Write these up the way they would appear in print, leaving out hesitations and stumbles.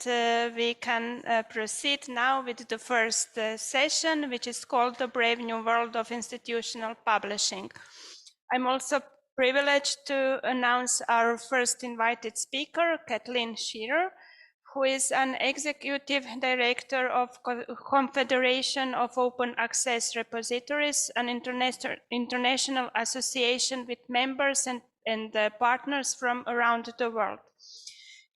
we can proceed now with the first session, which is called The Brave New World of Institutional Publishing. I'm also privileged to announce our first invited speaker, Kathleen Shearer, who is an executive director of Confederation of Open Access Repositories, an international association with members and partners from around the world.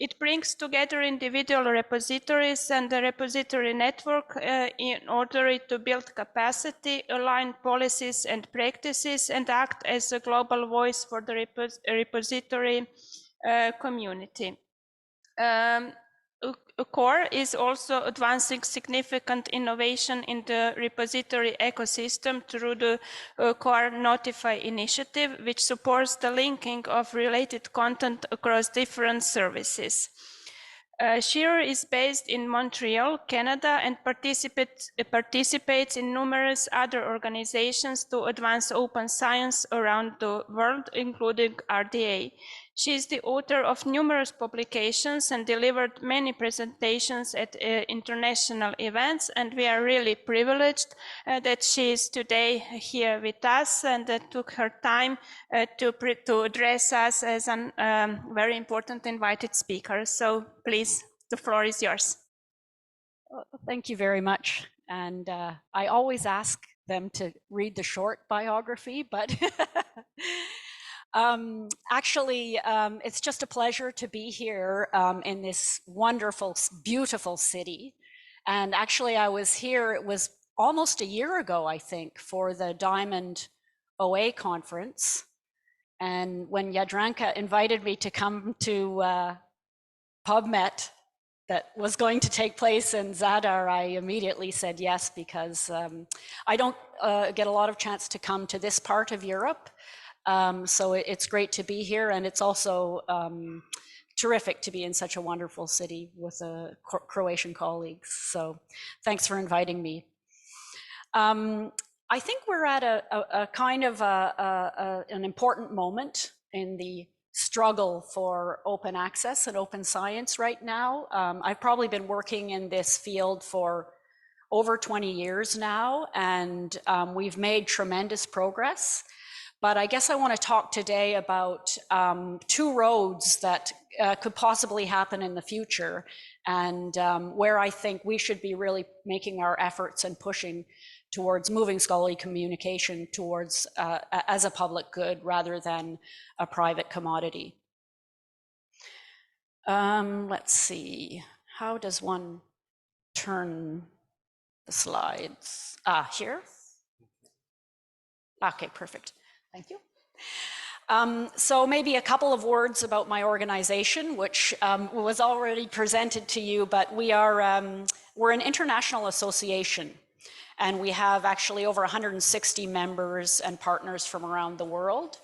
It brings together individual repositories and the repository network in order to build capacity, align policies and practices, and act as a global voice for the repository community. Core is also advancing significant innovation in the repository ecosystem through the Core Notify initiative, which supports the linking of related content across different services. Shearer is based in Montreal, Canada, and participates in numerous other organizations to advance open science around the world, including RDA. She is the author of numerous publications and delivered many presentations at international events, and we are really privileged that she is today here with us and took her time to address us as a very important invited speaker. So please, the floor is yours. Thank you very much. And I always ask them to read the short biography, but actually, it's just a pleasure to be here in this wonderful, beautiful city. And actually, I was here, it was almost a year ago, I think, for the Diamond OA conference. And when Jadranka invited me to come to PubMet that was going to take place in Zadar, I immediately said yes, because I don't get a lot of chance to come to this part of Europe. So it's great to be here, and it's also terrific to be in such a wonderful city with Croatian colleagues. So thanks for inviting me. I think we're at a kind of an important moment in the struggle for open access and open science right now. I've probably been working in this field for over 20 years now, and we've made tremendous progress. But I guess I want to talk today about two roads that could possibly happen in the future, and where I think we should be really making our efforts and pushing towards moving scholarly communication towards as a public good rather than a private commodity. Let's see, how does one turn the slides? Here? Okay, perfect. Thank you. So maybe a couple of words about my organization, which was already presented to you, but we're an international association, and we have actually over 160 members and partners from around the world.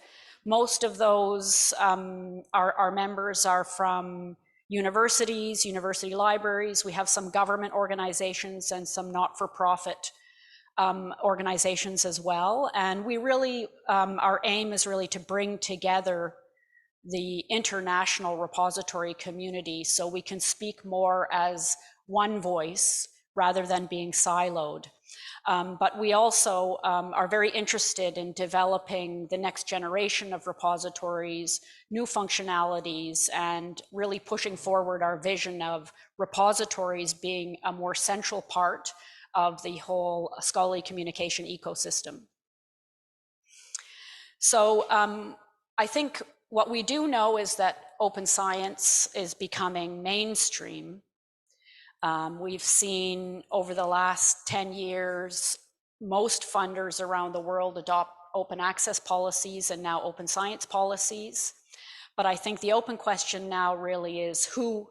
Most of those, our members are from universities, university libraries. We have some government organizations and some not-for-profit organizations as well. And we really, our aim is really to bring together the international repository community so we can speak more as one voice rather than being siloed. But we also are very interested in developing the next generation of repositories, new functionalities, and really pushing forward our vision of repositories being a more central part of the whole scholarly communication ecosystem. So I think what we do know is that open science is becoming mainstream. We've seen over the last 10 years, most funders around the world adopt open access policies and now open science policies. But I think the open question now really is who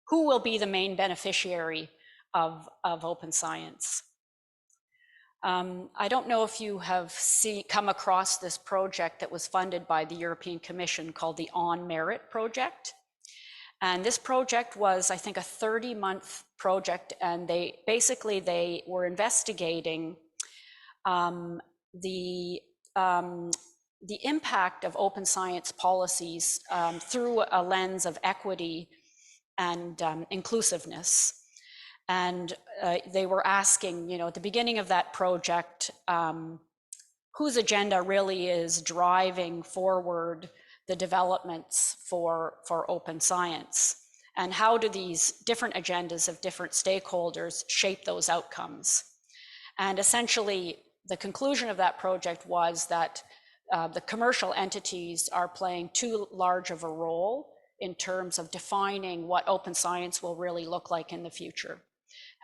will be the main beneficiary of open science. I don't know if you have come across this project that was funded by the European Commission called the On Merit project. And this project was, I think, a 30-month project, and they were investigating the impact of open science policies through a lens of equity and inclusiveness. And they were asking, at the beginning of that project, whose agenda really is driving forward the developments for open science, and how do these different agendas of different stakeholders shape those outcomes. And essentially, the conclusion of that project was that the commercial entities are playing too large of a role in terms of defining what open science will really look like in the future.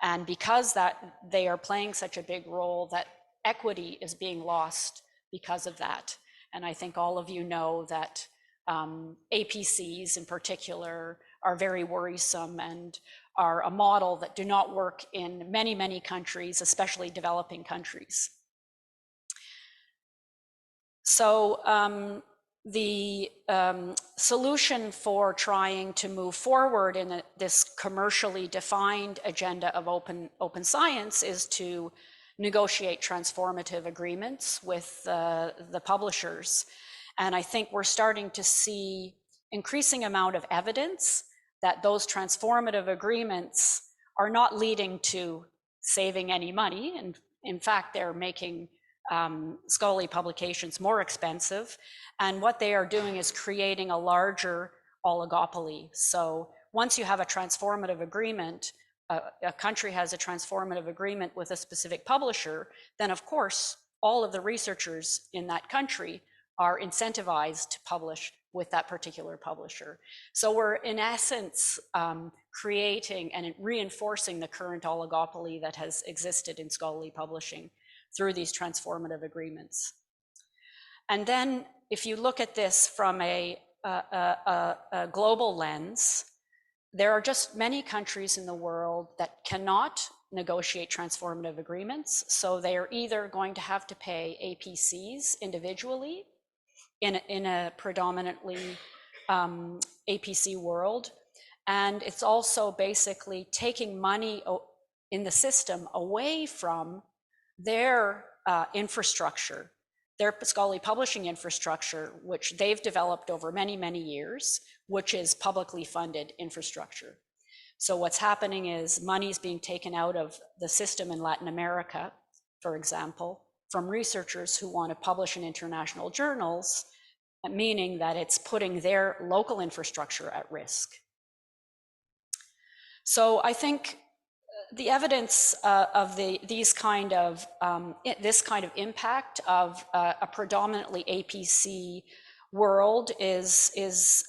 And because that they are playing such a big role, that equity is being lost because of that. And I think all of you know that APCs in particular are very worrisome and are a model that do not work in many, many countries, especially developing countries. So the solution for trying to move forward in this commercially defined agenda of open science is to negotiate transformative agreements with the publishers. And I think we're starting to see increasing amount of evidence that those transformative agreements are not leading to saving any money. And in fact, they're making scholarly publications more expensive. And what they are doing is creating a larger oligopoly. So once you have a transformative agreement, a country has a transformative agreement with a specific publisher, then of course, all of the researchers in that country are incentivized to publish with that particular publisher. So we're in essence creating and reinforcing the current oligopoly that has existed in scholarly publishing through these transformative agreements. And then if you look at this from a global lens, there are just many countries in the world that cannot negotiate transformative agreements. So they are either going to have to pay APCs individually in a predominantly APC world. And it's also basically taking money in the system away from their infrastructure, their scholarly publishing infrastructure, which they've developed over many, many years, which is publicly funded infrastructure. So what's happening is money is being taken out of the system in Latin America, for example, from researchers who want to publish in international journals, meaning that it's putting their local infrastructure at risk. So I think the evidence of this kind of impact of a predominantly APC world is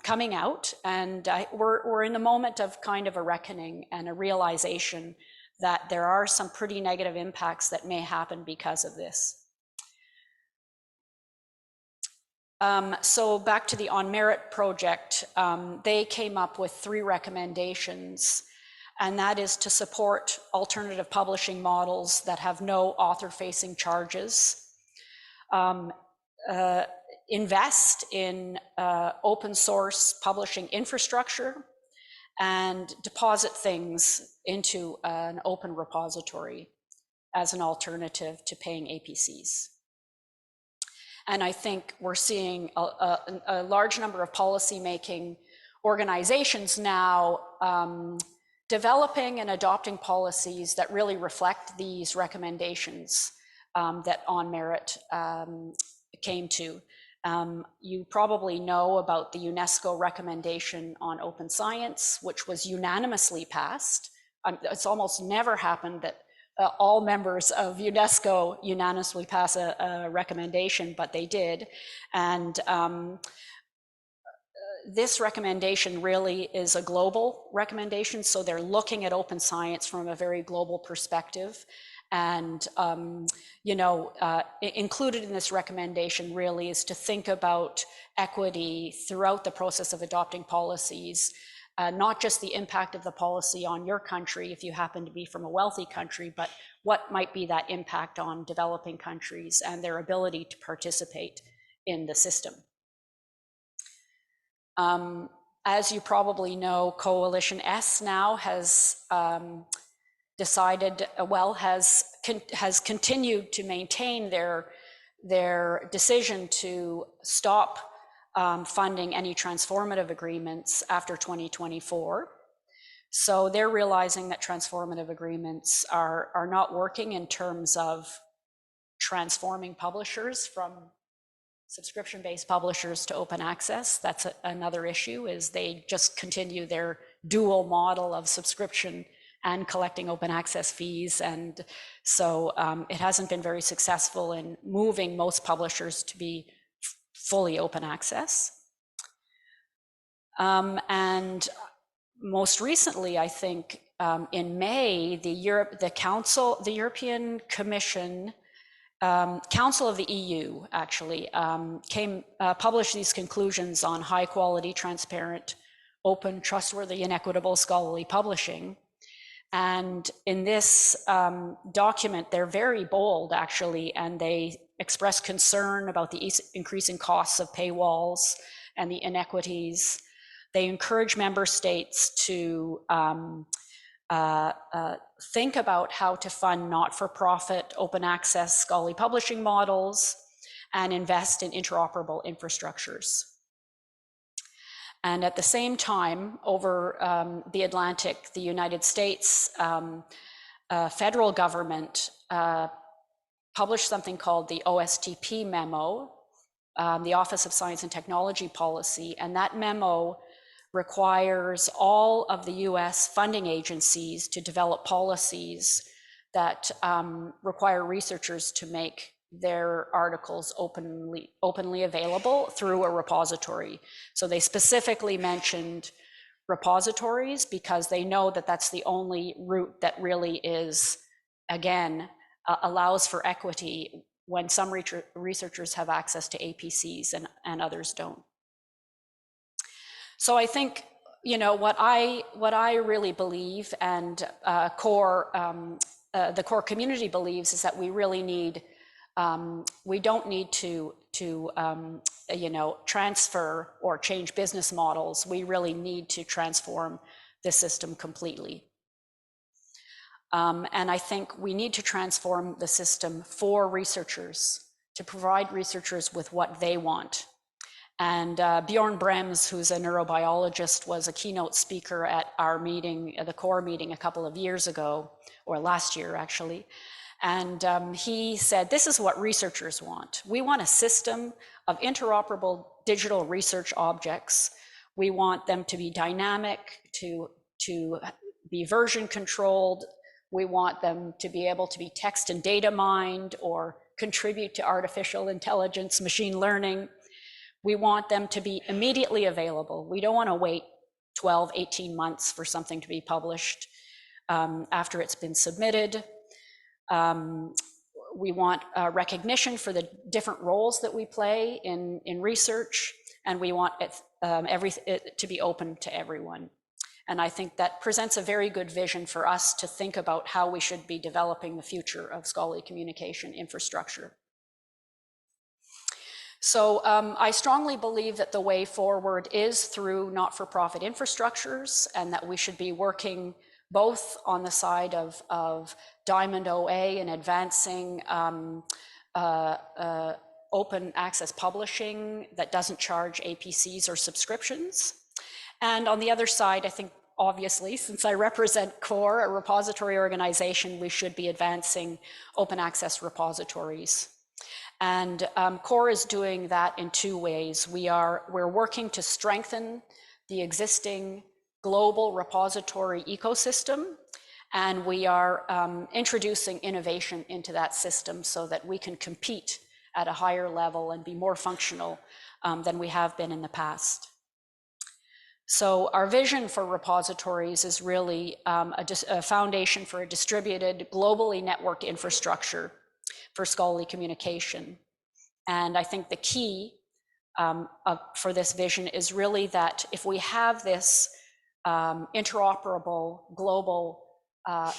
coming out, and we're in a moment of kind of a reckoning and a realization that there are some pretty negative impacts that may happen because of this. So back to the On Merit project, they came up with 3 recommendations, and that is to support alternative publishing models that have no author-facing charges, invest in open source publishing infrastructure, and deposit things into an open repository as an alternative to paying APCs. And I think we're seeing a large number of policy-making organizations now developing and adopting policies that really reflect these recommendations that On Merit came to. You probably know about the UNESCO recommendation on open science, which was unanimously passed. It's almost never happened that all members of UNESCO unanimously pass a recommendation, but they did. And this recommendation really is a global recommendation. So they're looking at open science from a very global perspective. And included in this recommendation really is to think about equity throughout the process of adopting policies, not just the impact of the policy on your country if you happen to be from a wealthy country, but what might be that impact on developing countries and their ability to participate in the system. As you probably know, Coalition S now has decided, has continued to maintain their decision to stop funding any transformative agreements after 2024. So they're realizing that transformative agreements are not working in terms of transforming publishers from subscription-based publishers to open access. That's another issue, is they just continue their dual model of subscription and collecting open access fees. And so it hasn't been very successful in moving most publishers to be fully open access. And most recently, I think in May, the European Commission, Council of the EU actually published these conclusions on high quality, transparent, open, trustworthy, and equitable scholarly publishing. And in this document, they're very bold actually, and they express concern about the increasing costs of paywalls and the inequities. They encourage member states to think about how to fund not-for-profit open access scholarly publishing models and invest in interoperable infrastructures. And at the same time, over the Atlantic, the United States federal government published something called the OSTP memo, the Office of Science and Technology Policy, and that memo requires all of the US funding agencies to develop policies that require researchers to make their articles openly available through a repository. So they specifically mentioned repositories because they know that that's the only route that really is, again, allows for equity when some researchers have access to APCs and others don't. So I think, you know, what I really believe, and the core community believes, is that we really need, we don't need to you know, transfer or change business models. We really need to transform the system completely. And I think we need to transform the system for researchers, to provide researchers with what they want. And Bjorn Brems, who's a neurobiologist, was a keynote speaker at our meeting, the core meeting, a couple of years ago, or last year actually. And he said, this is what researchers want. We want a system of interoperable digital research objects. We want them to be dynamic, to be version controlled. We want them to be able to be text and data mined or contribute to artificial intelligence, machine learning. We want them to be immediately available. We don't want to wait 12, 18 months for something to be published after it's been submitted. We want recognition for the different roles that we play in research, and we want it to be open to everyone. And I think that presents a very good vision for us to think about how we should be developing the future of scholarly communication infrastructure. So I strongly believe that the way forward is through not-for-profit infrastructures, and that we should be working both on the side of Diamond OA and advancing open access publishing that doesn't charge APCs or subscriptions. And on the other side, I think, obviously, since I represent CORE, a repository organization, we should be advancing open access repositories. And CORE is doing that in two ways. We're working to strengthen the existing global repository ecosystem, and we are introducing innovation into that system so that we can compete at a higher level and be more functional than we have been in the past. So our vision for repositories is really a foundation for a distributed, globally networked infrastructure for scholarly communication. And I think the key for this vision is really that if we have this interoperable global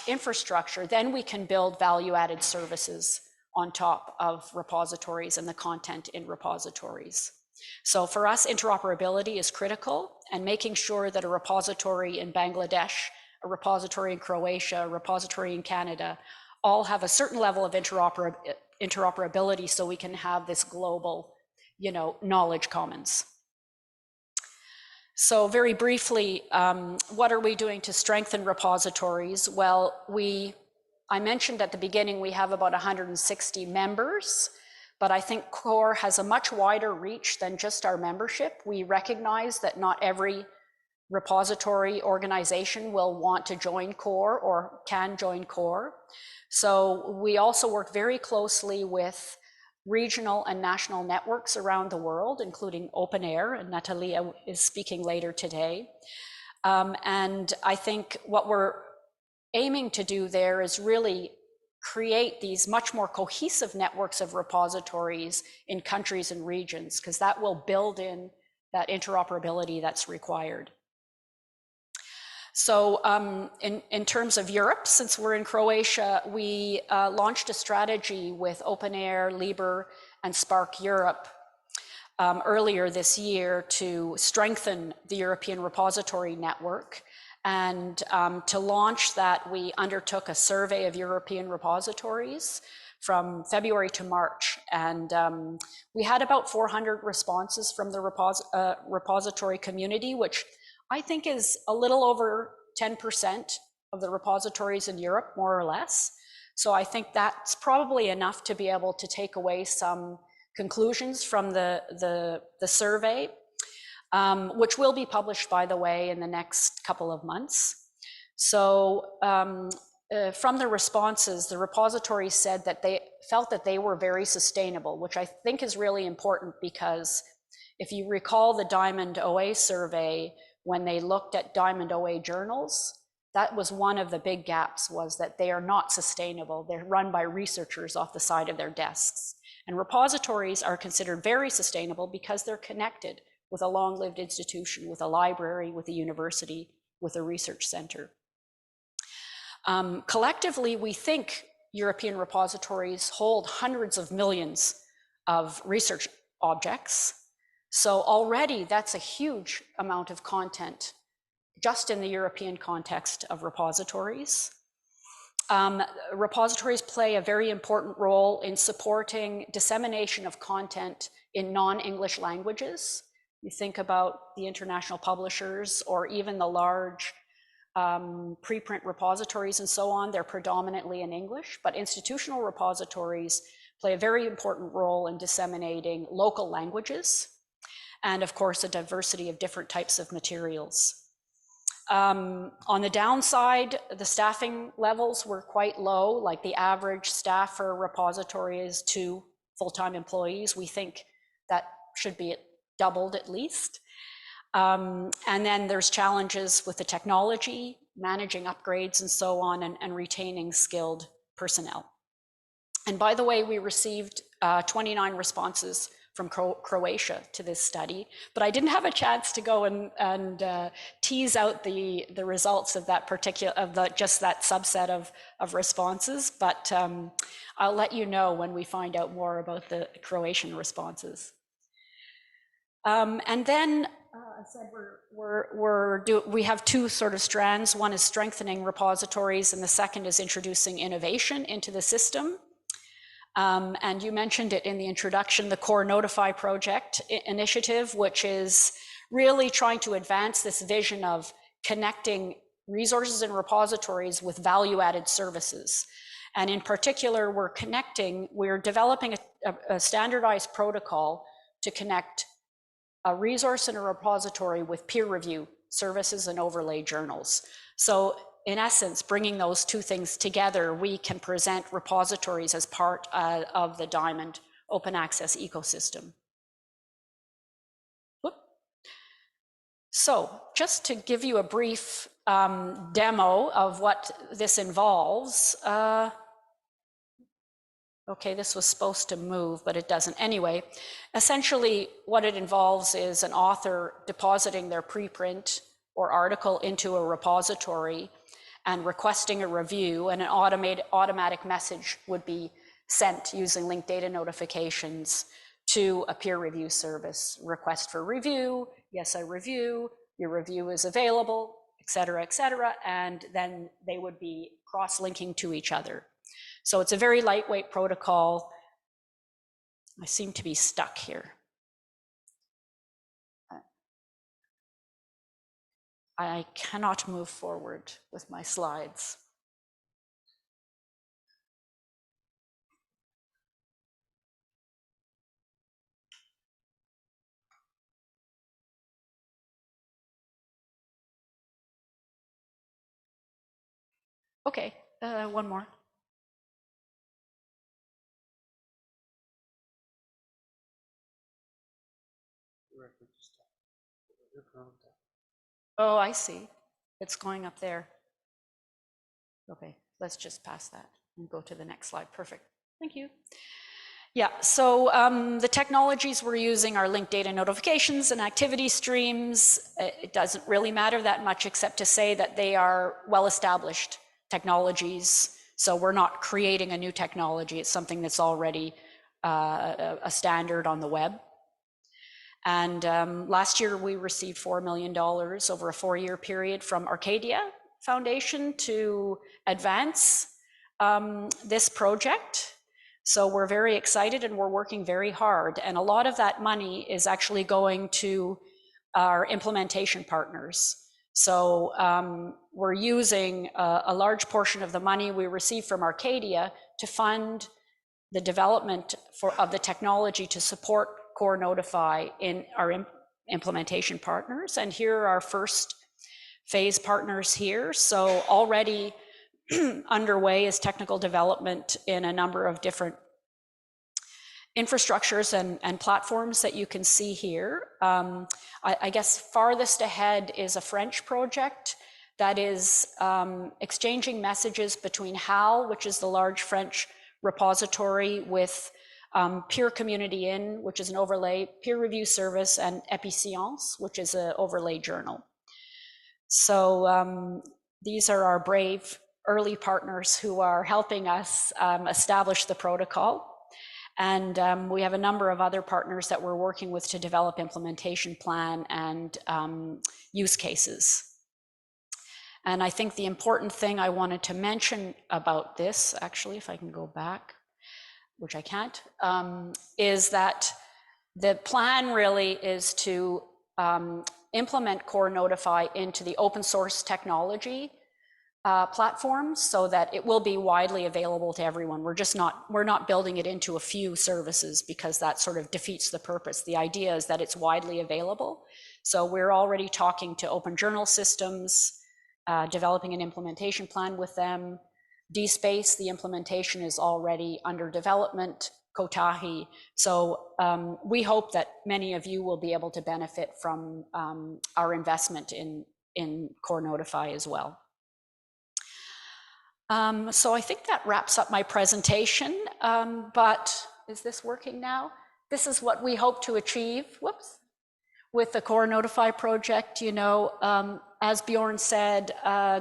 infrastructure, then we can build value-added services on top of repositories and the content in repositories. So for us, interoperability is critical, and making sure that a repository in Bangladesh, a repository in Croatia, a repository in Canada, all have a certain level of interoperability so we can have this global, you know, knowledge commons. So very briefly, what are we doing to strengthen repositories? Well, I mentioned at the beginning we have about 160 members, but I think CORE has a much wider reach than just our membership. We recognize that not every repository organization will want to join CORE or can join CORE. So we also work very closely with regional and national networks around the world, including Open Air, and Nataliia is speaking later today. And I think what we're aiming to do there is really create these much more cohesive networks of repositories in countries and regions, because that will build in that interoperability that's required. So in terms of Europe, since we're in Croatia, we launched a strategy with Open Air, Liber, and Spark Europe earlier this year to strengthen the European repository network. And to launch that, we undertook a survey of European repositories from February to March. And we had about 400 responses from the repository community, which I think is a little over 10% of the repositories in Europe, more or less. So I think that's probably enough to be able to take away some conclusions from the survey, which will be published, by the way, in the next couple of months. So from the responses, the repositories said that they felt that they were very sustainable, which I think is really important, because if you recall the Diamond OA survey, when they looked at Diamond OA journals, that was one of the big gaps, was that they are not sustainable. They're run by researchers off the side of their desks. And repositories are considered very sustainable because they're connected with a long-lived institution, with a library, with a university, with a research center. Collectively, we think European repositories hold hundreds of millions of research objects. So already that's a huge amount of content just in the European context of repositories. Repositories play a very important role in supporting dissemination of content in non-English languages. You think about the international publishers or even the large preprint repositories and so on, they're predominantly in English, but institutional repositories play a very important role in disseminating local languages, and of course, a diversity of different types of materials. On the downside, the staffing levels were quite low, like the average staff for a repository is 2 full-time employees. We think that should be doubled at least. And then there's challenges with the technology, managing upgrades and so on, and retaining skilled personnel. And by the way, we received 29 responses from Croatia to this study, but I didn't have a chance to go and tease out the results of that particular, just that subset of responses, but I'll let you know when we find out more about the Croatian responses. And then I said we have 2 sort of strands. One is strengthening repositories, and the second is introducing innovation into the system. And you mentioned it in the introduction, the Core Notify project initiative, which is really trying to advance this vision of connecting resources and repositories with value-added services. And in particular, we're developing a standardized protocol to connect a resource and a repository with peer review services and overlay journals. So in essence, bringing those 2 things together, we can present repositories as part of the Diamond open access ecosystem. Whoop. So just to give you a brief demo of what this involves, okay, this was supposed to move, but it doesn't. Anyway, essentially what it involves is an author depositing their preprint or article into a repository and requesting a review, and an automatic message would be sent using linked data notifications to a peer review service. Request for review, yes, I review, your review is available, et cetera, and then they would be cross-linking to each other. So it's a very lightweight protocol. I seem to be stuck here. I cannot move forward with my slides. Okay, one more. Oh, I see. It's going up there. Okay, let's just pass that and go to the next slide. Perfect. Thank you. Yeah, so the technologies we're using are linked data notifications and activity streams. It doesn't really matter that much except to say that they are well-established technologies. So we're not creating a new technology. It's something that's already a standard on the web. And last year we received $4 million over a 4-year period from Arcadia Foundation to advance this project. So we're very excited and we're working very hard. And a lot of that money is actually going to our implementation partners. So we're using a large portion of the money we receive from Arcadia to fund the development of the technology to support Core Notify in our implementation partners. And here are our first phase partners here. So already underway is technical development in a number of different infrastructures and platforms that you can see here. I guess farthest ahead is a French project that is exchanging messages between HAL, which is the large French repository, with Peer Community In, which is an overlay peer review service, and APCs, which is an overlay journal. So these are our brave early partners who are helping us establish the protocol. And we have a number of other partners that we're working with to develop implementation plan and use cases. And I think the important thing I wanted to mention about this, actually, if I can go back, which I can't, is that the plan really is to implement Core Notify into the open source technology platforms so that it will be widely available to everyone. We're not building it into a few services because that sort of defeats the purpose. The idea is that it's widely available. So we're already talking to open journal systems, developing an implementation plan with them. DSpace, the implementation is already under development, Kotahi. So we hope that many of you will be able to benefit from our investment in Core Notify as well. So I think that wraps up my presentation, but is this working now? This is what we hope to achieve, whoops, with the Core Notify project. You know, as Bjorn said,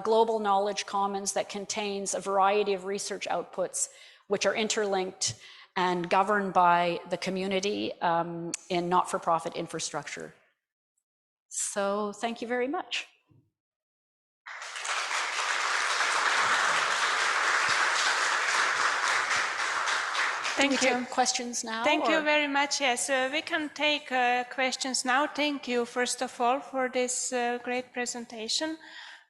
global knowledge commons that contains a variety of research outputs which are interlinked and governed by the community in not-for-profit infrastructure. So thank you very much. Thank you. Questions now? Thank you very much. Yes, we can take questions now. Thank you, first of all, for this great presentation.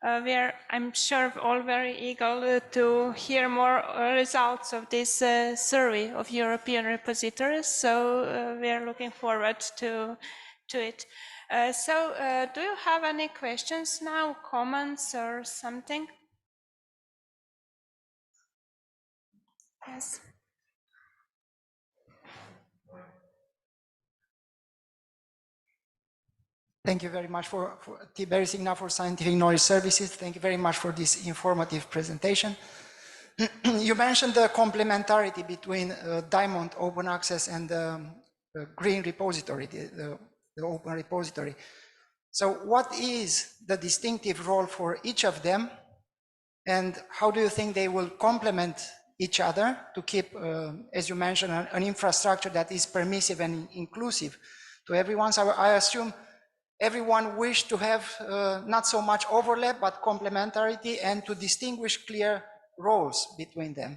We are, I'm sure, all very eager to hear more results of this survey of European repositories. So we are looking forward to it. Do you have any questions now, comments or something? Yes. Thank you very much for Tiberi Signa for Scientific Knowledge Services. Thank you very much for this informative presentation. You mentioned the complementarity between Diamond Open Access and the Green Repository, the Open Repository. So what is the distinctive role for each of them, and how do you think they will complement each other to keep, as you mentioned, an infrastructure that is permissive and inclusive to everyone? So I assume everyone wished to have not so much overlap, but complementarity, and to distinguish clear roles between them.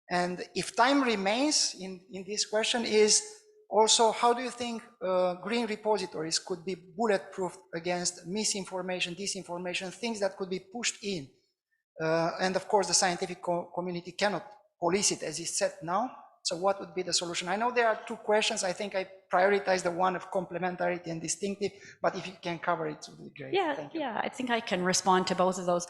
And if time remains in this question, is Also, how do you think green repositories could be bulletproof against misinformation, disinformation, things that could be pushed in? And of course, the scientific community cannot police it as is set now. So what would be the solution? I know there are two questions. I think I prioritize the one of complementarity and distinctive, but if you can cover it, it would be great. Yeah, I think I can respond to both of those.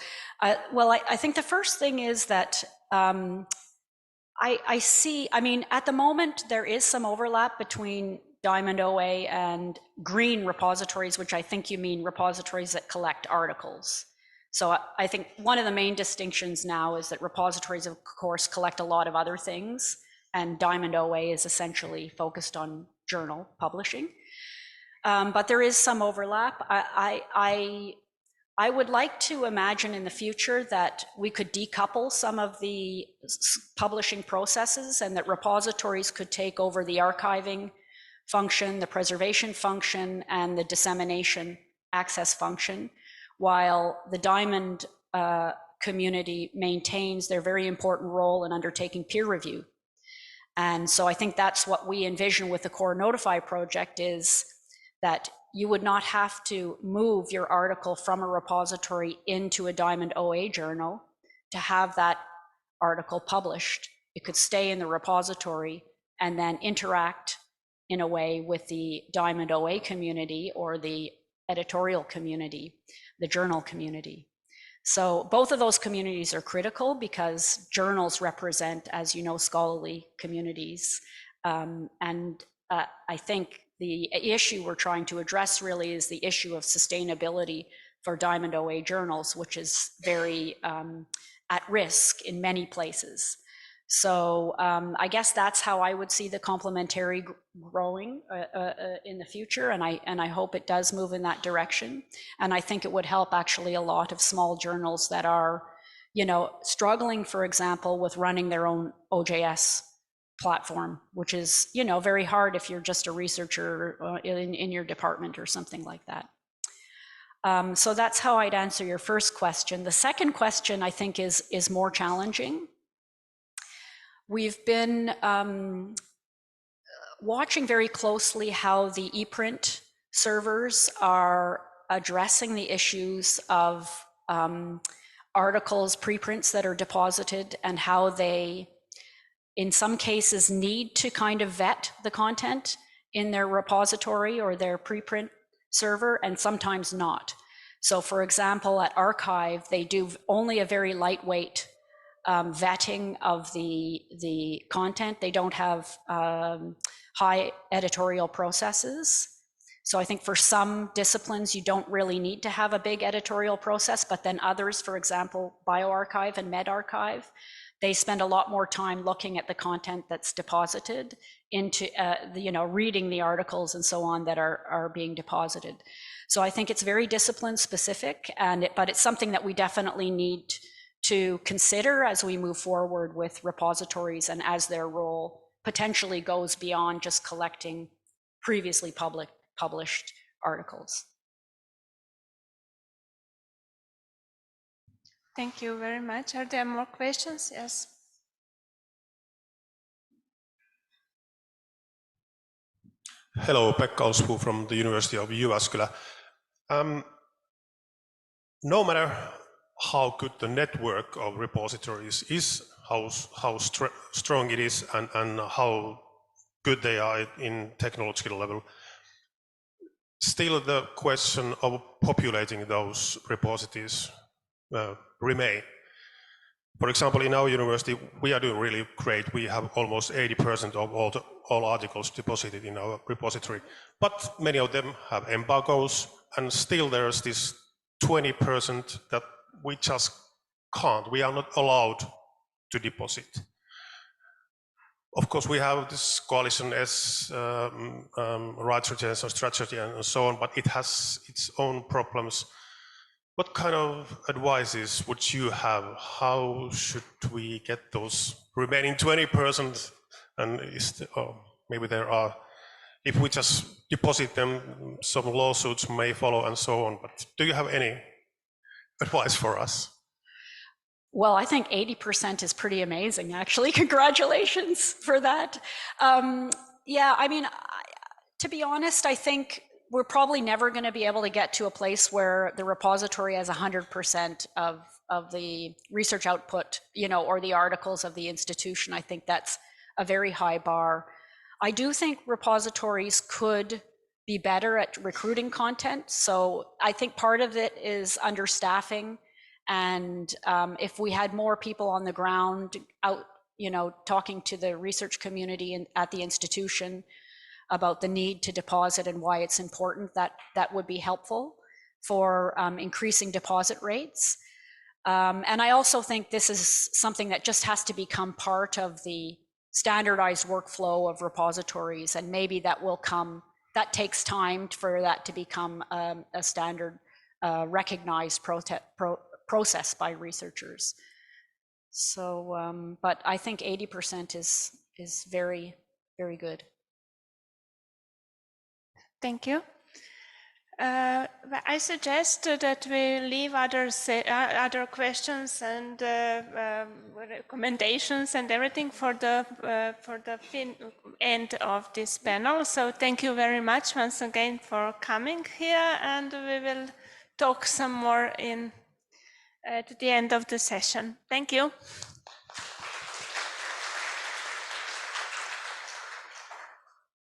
Well, I think the first thing is that I see, I mean, at the moment, there is some overlap between Diamond OA and green repositories, which I think you mean repositories that collect articles. So I think one of the main distinctions now is that repositories, of course, collect a lot of other things, and Diamond OA is essentially focused on journal publishing. But there is some overlap. I would like to imagine in the future that we could decouple some of the publishing processes and that repositories could take over the archiving function, the preservation function, and the dissemination access function, while the Diamond community maintains their very important role in undertaking peer review. And so I think that's what we envision with the Core Notify project, is that you would not have to move your article from a repository into a Diamond OA journal to have that article published. It could stay in the repository and then interact in a way with the Diamond OA community or the editorial community, the journal community. So both of those communities are critical because journals represent, as you know, scholarly communities. I think the issue we're trying to address really is the issue of sustainability for Diamond OA journals, which is very at risk in many places. So I guess that's how I would see the complementary growing in the future, and I hope it does move in that direction. And I think it would help actually a lot of small journals that are, you know, struggling, for example, with running their own OJS platform, which is, you know, very hard if you're just a researcher in your department or something like that. So that's how I'd answer your first question. The second question, I think, is more challenging. We've been watching very closely how the ePrint servers are addressing the issues of articles, preprints that are deposited, and how they, in some cases, need to kind of vet the content in their repository or their preprint server, and sometimes not. So for example, at Archive, they do only a very lightweight vetting of the content. They don't have high editorial processes. So I think for some disciplines, you don't really need to have a big editorial process, but then others, for example, bioRxiv and medRxiv, they spend a lot more time looking at the content that's deposited into, you know, reading the articles and so on that are being deposited. So I think it's very discipline specific, but it's something that we definitely need to consider as we move forward with repositories and as their role potentially goes beyond just collecting previously published articles. Thank you very much. Are there more questions? Yes. Hello, Pekka Olsbo from the University of Jyväskylä. No matter how good the network of repositories is, how strong it is, and how good they are in technological level, still the question of populating those repositories remain. For example, in our university, we are doing really great. We have almost 80% of all articles deposited in our repository, but many of them have embargoes, and still there's this 20% that we just can't. We are not allowed to deposit. Of course, we have this coalition as rights retention strategy and so on, but it has its own problems. What kind of advices would you have? How should we get those remaining 20%? And maybe there are, if we just deposit them, some lawsuits may follow and so on. But do you have any advice for us? Well, I think 80% is pretty amazing, actually. Congratulations for that. Yeah, I mean, To be honest, I think we're probably never going to be able to get to a place where the repository has 100% of the research output, you know, or the articles of the institution. I think that's a very high bar. I do think repositories could be better at recruiting content. So I think part of it is understaffing. And if we had more people on the ground out, you know, talking to the research community at the institution about the need to deposit and why it's important, that would be helpful for increasing deposit rates. And I also think this is something that just has to become part of the standardized workflow of repositories, and maybe that will come, that takes time for that to become a standard recognized process by researchers. So, but I think 80% is very, very good. Thank you. I suggest that we leave other questions and recommendations and everything for the end of this panel. So thank you very much once again for coming here, and we will talk some more at the end of the session. Thank you.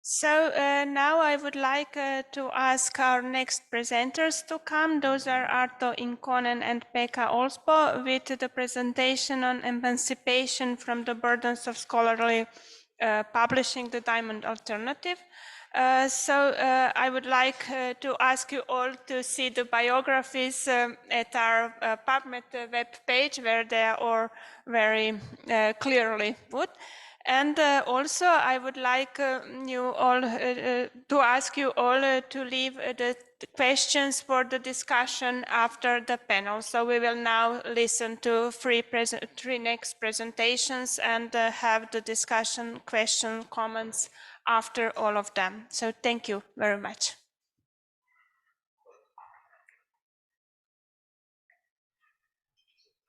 So now I would like to ask our next presenters to come. Those are Arto, Ikonen, and Pekka Olsbo with the presentation on emancipation from the burdens of scholarly publishing, the Diamond Alternative. So I would like to ask you all to see the biographies at our PubMet web page, where they are all very clearly put. And also, I would like you all to ask you all to leave the questions for the discussion after the panel. So we will now listen to three next presentations and have the discussion, question, comments after all of them. So thank you very much.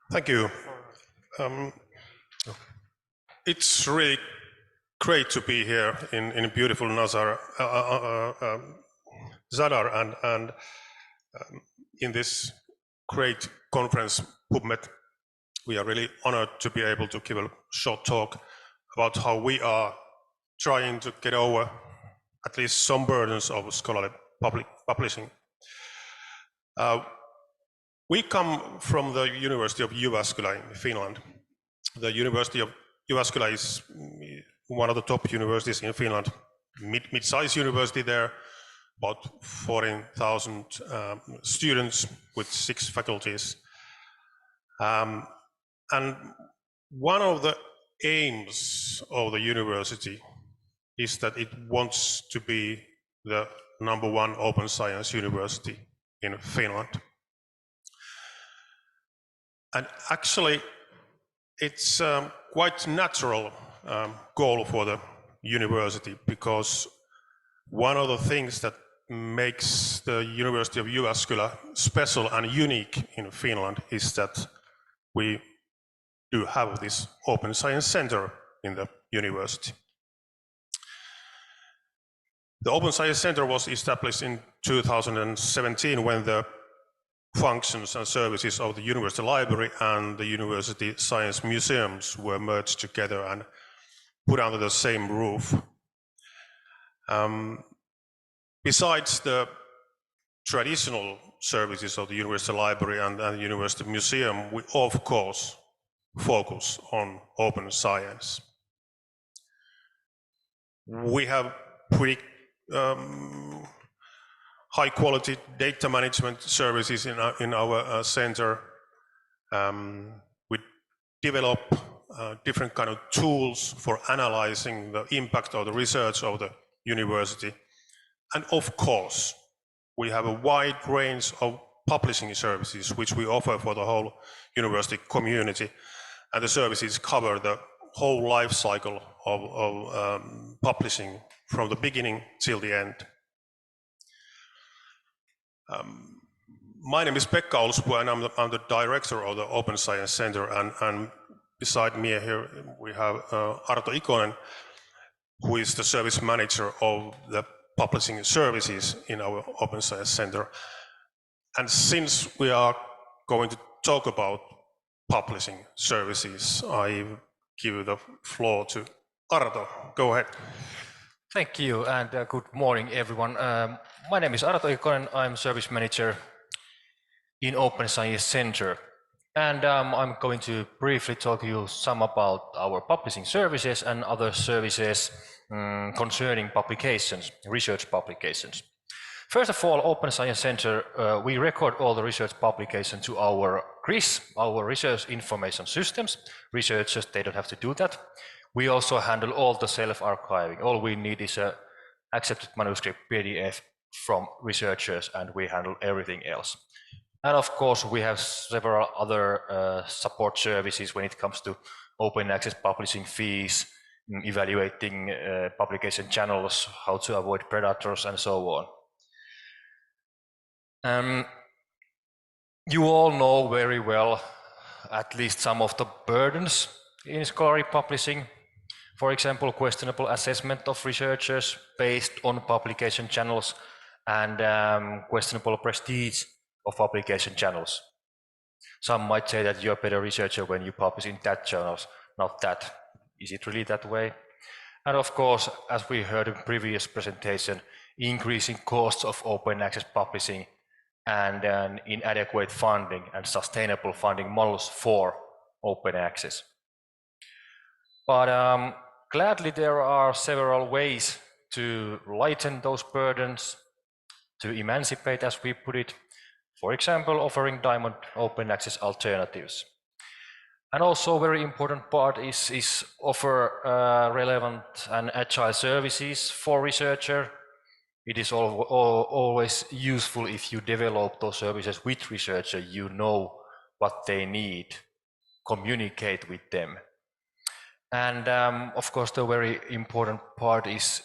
Thank you. It's really great to be here in beautiful Zadar and in this great conference, PubMet. We are really honored to be able to give a short talk about how we are trying to get over at least some burdens of scholarly publishing. We come from the University of Jyväskylä in Finland. The University of Jyväskylä is one of the top universities in Finland, mid-sized university there, about 14,000 students with 6 faculties. And one of the aims of the university is that it wants to be the #1 open science university in Finland. And actually, it's quite natural goal for the university, because one of the things that makes the University of Jyväskylä special and unique in Finland is that we do have this Open Science Center in the university. The Open Science Center was established in 2017 when the functions and services of the University Library and the University Science Museums were merged together and put under the same roof. Besides the traditional services of the University Library and the University Museum, we of course focus on open science. We have pretty high quality data management services in our center. We develop different kind of tools for analyzing the impact of the research of the university. And of course, we have a wide range of publishing services which we offer for the whole university community. And the services cover the whole life cycle of publishing from the beginning till the end. My name is Pekka Olsbo, and I'm the director of the Open Science Center, and beside me here we have Arto Ikonen, who is the service manager of the publishing services in our Open Science Center. And since we are going to talk about publishing services, I give the floor to Arto. Go ahead. Thank you, and good morning, everyone. My name is Arto Ikonen. I'm service manager in Open Science Center, and I'm going to briefly talk to you some about our publishing services and other services concerning publications, research publications. First of all, Open Science Center, we record all the research publications to our RIS, our Research Information Systems. Researchers, they don't have to do that. We also handle all the self-archiving. All we need is a accepted manuscript PDF from researchers, and we handle everything else. And of course, we have several other support services when it comes to open access publishing fees, evaluating publication channels, how to avoid predators, and so on. You all know very well at least some of the burdens in scholarly publishing. For example, questionable assessment of researchers based on publication channels and questionable prestige of publication channels. Some might say that you're a better researcher when you publish in that channels, not that. Is it really that way? And of course, as we heard in previous presentation, increasing costs of open access publishing and inadequate funding and sustainable funding models for open access. But gladly, there are several ways to lighten those burdens, to emancipate, as we put it. For example, offering Diamond open access alternatives. And also a very important part is offer relevant and agile services for researcher. It is always useful if you develop those services with researcher, you know what they need, communicate with them. And of course, the very important part is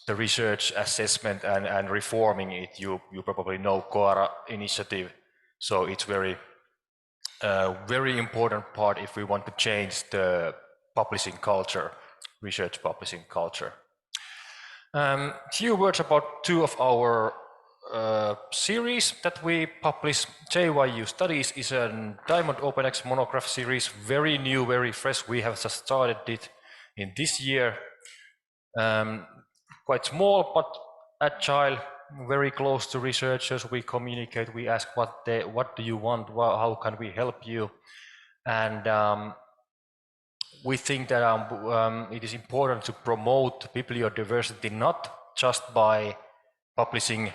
the research assessment and reforming it. You probably know COARA initiative, so it's very important part if we want to change the publishing culture, research publishing culture. Few words about two of our series that we publish. JYU Studies is a Diamond Open Access monograph series, very new, very fresh. We have just started it in this year. Quite small, but agile, very close to researchers. We communicate, we ask what do you want, how can we help you? And we think that it is important to promote bibliodiversity, not just by publishing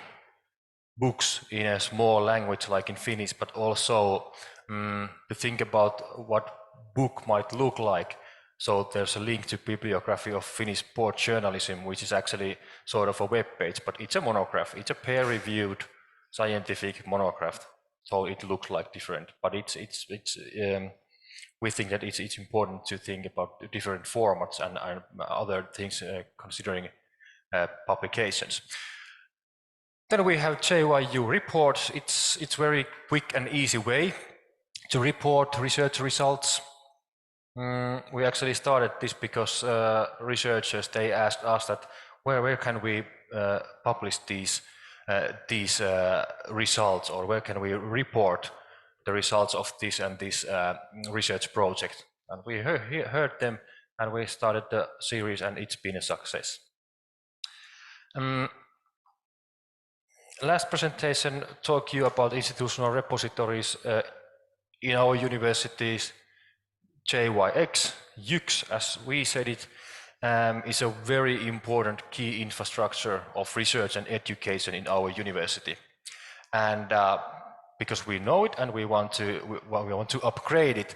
books in a small language like in Finnish, but also to think about what book might look like. So there's a link to bibliography of Finnish sport journalism, which is actually sort of a web page, but it's a monograph. It's a peer-reviewed scientific monograph, so it looks like different. But we think that it's important to think about different formats and other things considering publications. Then we have JYU reports. It's very quick and easy way to report research results. We actually started this because researchers, they asked us that where can we publish these results, or where can we report the results of this and this research project. And we heard them, and we started the series, and it's been a success. Last presentation talked you about institutional repositories in our universities. JYX, YUX, as we said it, is a very important key infrastructure of research and education in our university. And because we know it and we want to upgrade it,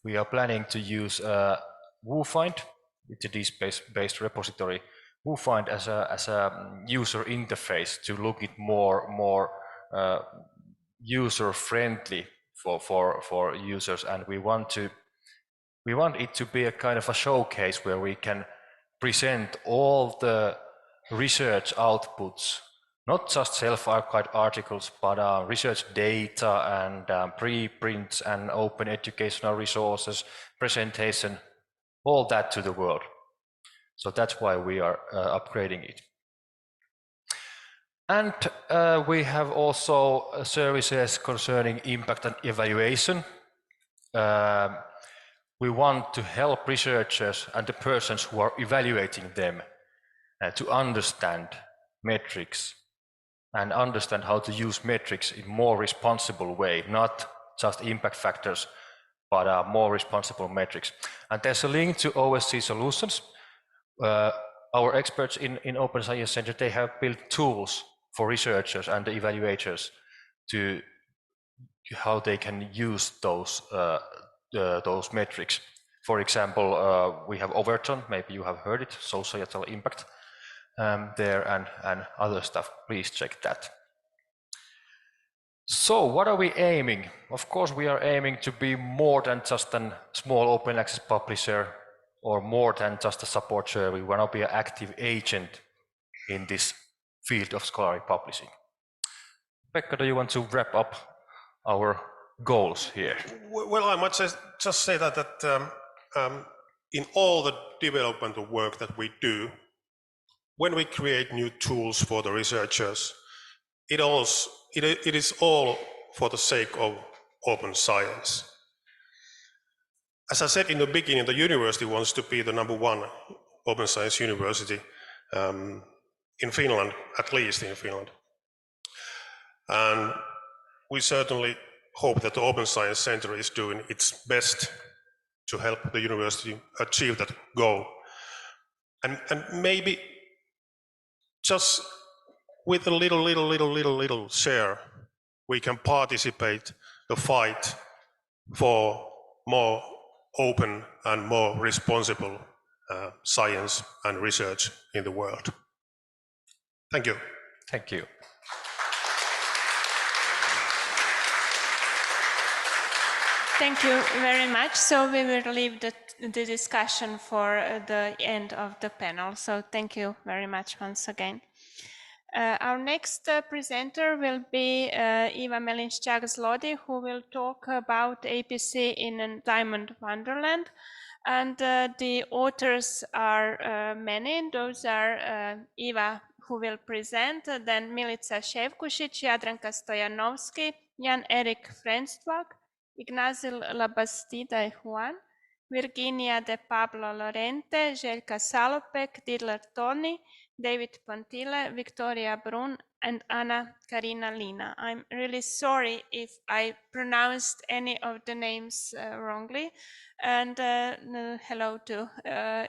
we are planning to use WooFind, it's a disk-based repository, WooFind as a user interface to look it more user-friendly for users, and we want it to be a kind of a showcase where we can present all the research outputs, not just self-archived articles, but research data and preprints and open educational resources, presentation, all that to the world. So that's why we are upgrading it. And we have also services concerning impact and evaluation. We want to help researchers and the persons who are evaluating them to understand metrics and understand how to use metrics in more responsible way, not just impact factors, but more responsible metrics. And there's a link to OSC Solutions. Our experts in Open Science Center, they have built tools for researchers and the evaluators to how they can use those metrics. For example, we have Overton, maybe you have heard it, societal impact there, and other stuff. Please check that. So what are we aiming? Of course, we are aiming to be more than just a small open access publisher or more than just a support service. We want to be an active agent in this field of scholarly publishing. Pekka, do you want to wrap up our goals here? Well, I might just say that in all the development of work that we do, when we create new tools for the researchers, it is all for the sake of open science. As I said in the beginning, the university wants to be the #1 open science university in Finland, at least in Finland. And we certainly hope that the Open Science Center is doing its best to help the university achieve that goal. And maybe just with a little share, we can participate the fight for more open and more responsible science and research in the world. Thank you. Thank you. Thank you very much. So we will leave the discussion for the end of the panel. So thank you very much once again. Our next presenter will be Melinščak Zlodi, who will talk about APC in Diamond Wonderland. And the authors are many. Those are Eva, who will present, then Milica Ševkušić, Jadranka Stojanovski, Erik Frantsvåg, Ignasi Labastida Juan, Virginia de Pablo Llorente, Željka Salopek, Didler Toni, David Pontile, Victoria Brun, and Anna-Kaarina Lina. I'm really sorry if I pronounced any of the names wrongly. And hello to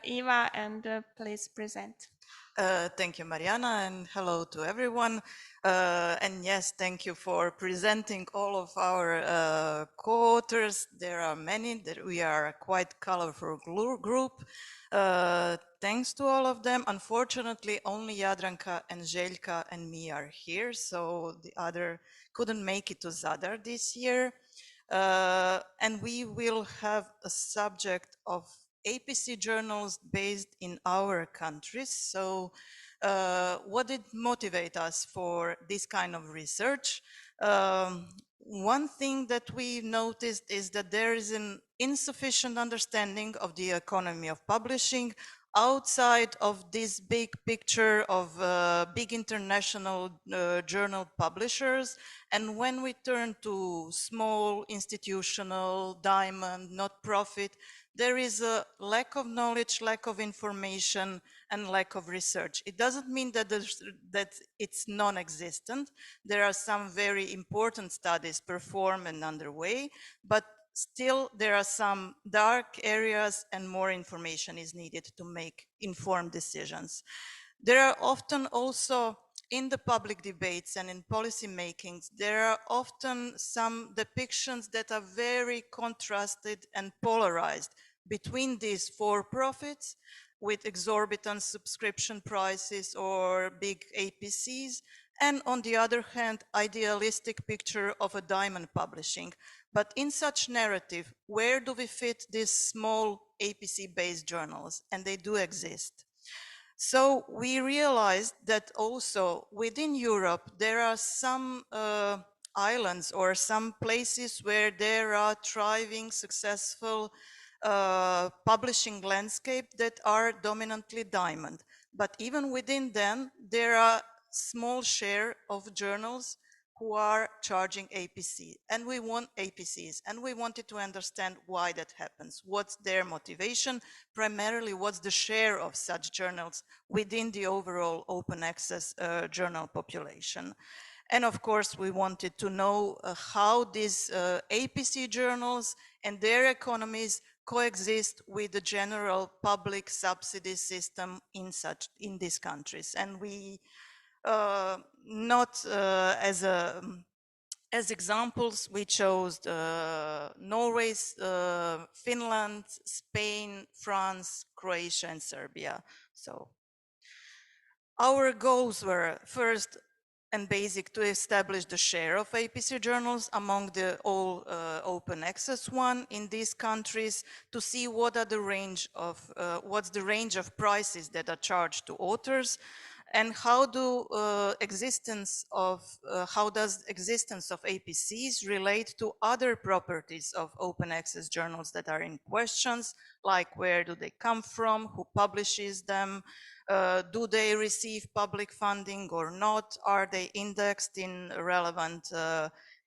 Eva, and please present. Thank you, Marijana, and hello to everyone. And yes, thank you for presenting all of our co-authors. There are many, that we are a quite colorful group. Thanks to all of them. Unfortunately, only Jadranka and Željka and me are here, so the other couldn't make it to Zadar this year. And we will have a subject of APC journals based in our countries. So what did motivate us for this kind of research? One thing that we noticed is that there is an insufficient understanding of the economy of publishing outside of this big picture of big international journal publishers. And when we turn to small, institutional, diamond, not-profit, there is a lack of knowledge, lack of information, and lack of research. It doesn't mean that it's non-existent. There are some very important studies performed and underway, but still there are some dark areas and more information is needed to make informed decisions. There are often also, in the public debates and in policy makings, there are often some depictions that are very contrasted and polarized between these for-profits with exorbitant subscription prices or big APCs, and on the other hand, idealistic picture of a diamond publishing. But in such narrative, where do we fit these small APC-based journals? And they do exist. So we realized that also within Europe, there are some islands or some places where there are thriving, successful publishing landscape that are dominantly diamond. But even within them, there are small share of journals who are charging APCs, and we wanted to understand why that happens. What's their motivation? Primarily, what's the share of such journals within the overall open access journal population? And of course, we wanted to know how these APC journals and their economies coexist with the general public subsidy system in these countries. And we not as examples, we chose Norway, Finland, Spain, France, Croatia, and Serbia. So our goals were first and basic to establish the share of APC journals among the all open access one in these countries, to see what are the range of what's the range of prices that are charged to authors, and how does existence of APCs relate to other properties of open access journals that are in questions, like where do they come from, who publishes them, do they receive public funding or not, are they indexed in relevant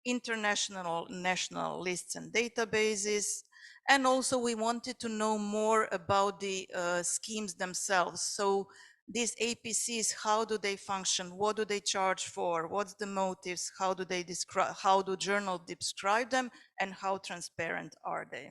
international, national lists and databases. And also we wanted to know more about the schemes themselves. So these APCs, how do they function? What do they charge for? What's the motives? How do they describe? How do journals describe them? And how transparent are they?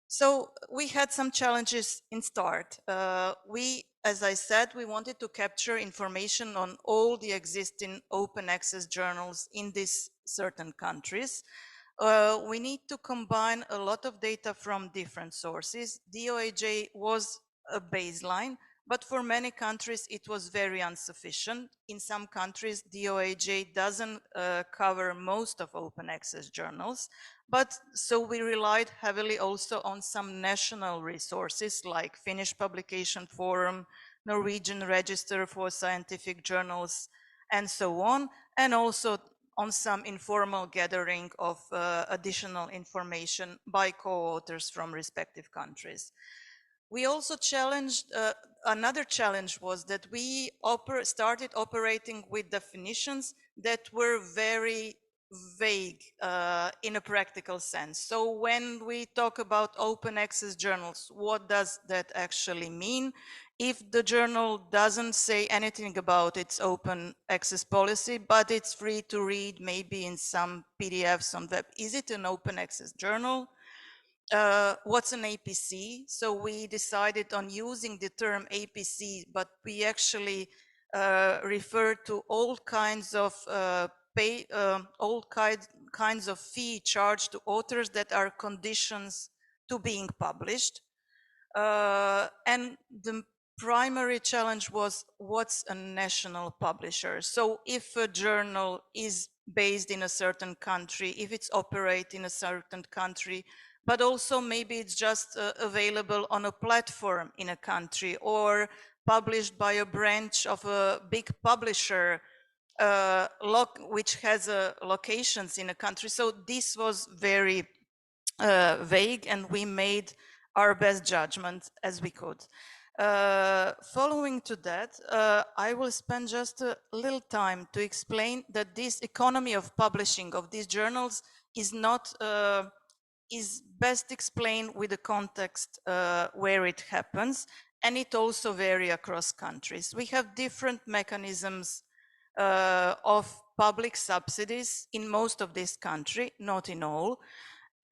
So we had some challenges in start. As I said, we wanted to capture information on all the existing open access journals in these certain countries. We need to combine a lot of data from different sources. DOAJ was a baseline, but for many countries it was very insufficient. In some countries, DOAJ doesn't cover most of open access journals, but so we relied heavily also on some national resources like Finnish Publication Forum, Norwegian Register for Scientific Journals, and so on, and also on some informal gathering of additional information by co-authors from respective countries. We also challenged, another challenge was that we started operating with definitions that were very vague in a practical sense. So when we talk about open access journals, what does that actually mean? If the journal doesn't say anything about its open access policy, but it's free to read maybe in some PDFs on web, is it an open access journal? What's an APC? So we decided on using the term APC, but we actually refer to all kinds of kinds of fee charged to authors that are conditions to being published. And the primary challenge was, what's a national publisher? So if a journal is based in a certain country, if it's operates in a certain country, but also maybe it's just available on a platform in a country or published by a branch of a big publisher which has locations in a country. So this was very vague, and we made our best judgment as we could. Following to that, I will spend just a little time to explain that this economy of publishing of these journals is not is best explained with the context where it happens, and it also varies across countries. We have different mechanisms of public subsidies in most of this country, not in all,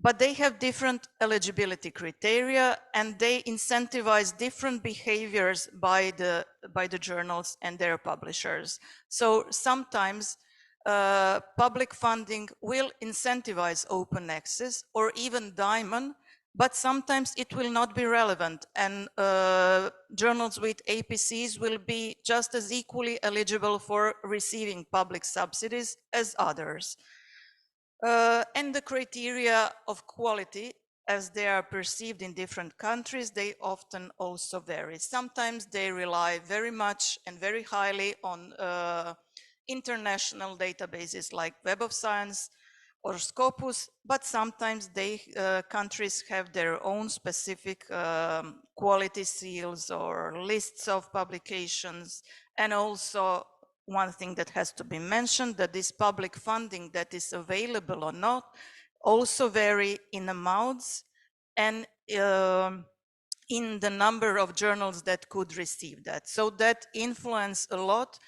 but they have different eligibility criteria, and they incentivize different behaviors by the journals and their publishers. So sometimes public funding will incentivize open access or even diamond, but sometimes it will not be relevant, and journals with APCs will be just as equally eligible for receiving public subsidies as others. And the criteria of quality, as they are perceived in different countries, they often also vary. Sometimes they rely very much and very highly on international databases like Web of Science, or Scopus, but sometimes countries have their own specific quality seals or lists of publications. And also one thing that has to be mentioned, that this public funding that is available or not also vary in amounts and in the number of journals that could receive that. So that influence a lot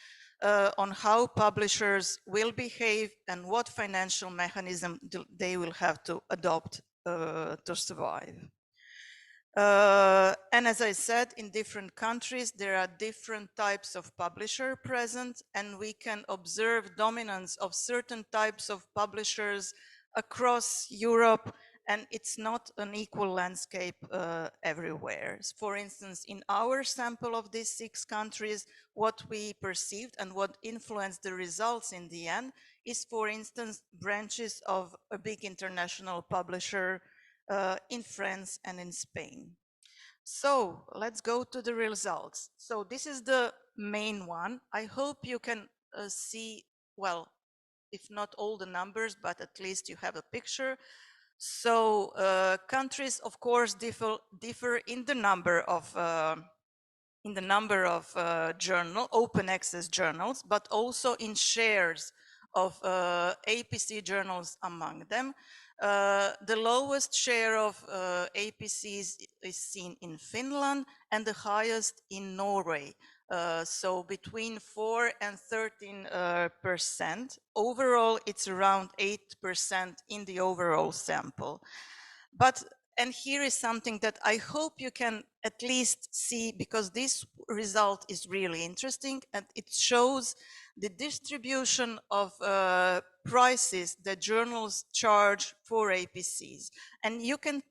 on how publishers will behave and what financial mechanism they will have to adopt to survive. And as I said, in different countries, there are different types of publisher present, and we can observe dominance of certain types of publishers across Europe, and it's not an equal landscape everywhere. For instance, in our sample of these 6 countries, what we perceived and what influenced the results in the end is, for instance, branches of a big international publisher in France and in Spain. So let's go to the results. So this is the main one. I hope you can see, well, if not all the numbers, but at least you have a picture. So countries, of course, differ in the number of open access journals, but also in shares of APC journals among them. The lowest share of APCs is seen in Finland and the highest in Norway. So between 4 and 13%. Overall, it's around 8% in the overall sample. And here is something that I hope you can at least see, because this result is really interesting, and it shows the distribution of prices that journals charge for APCs. And you can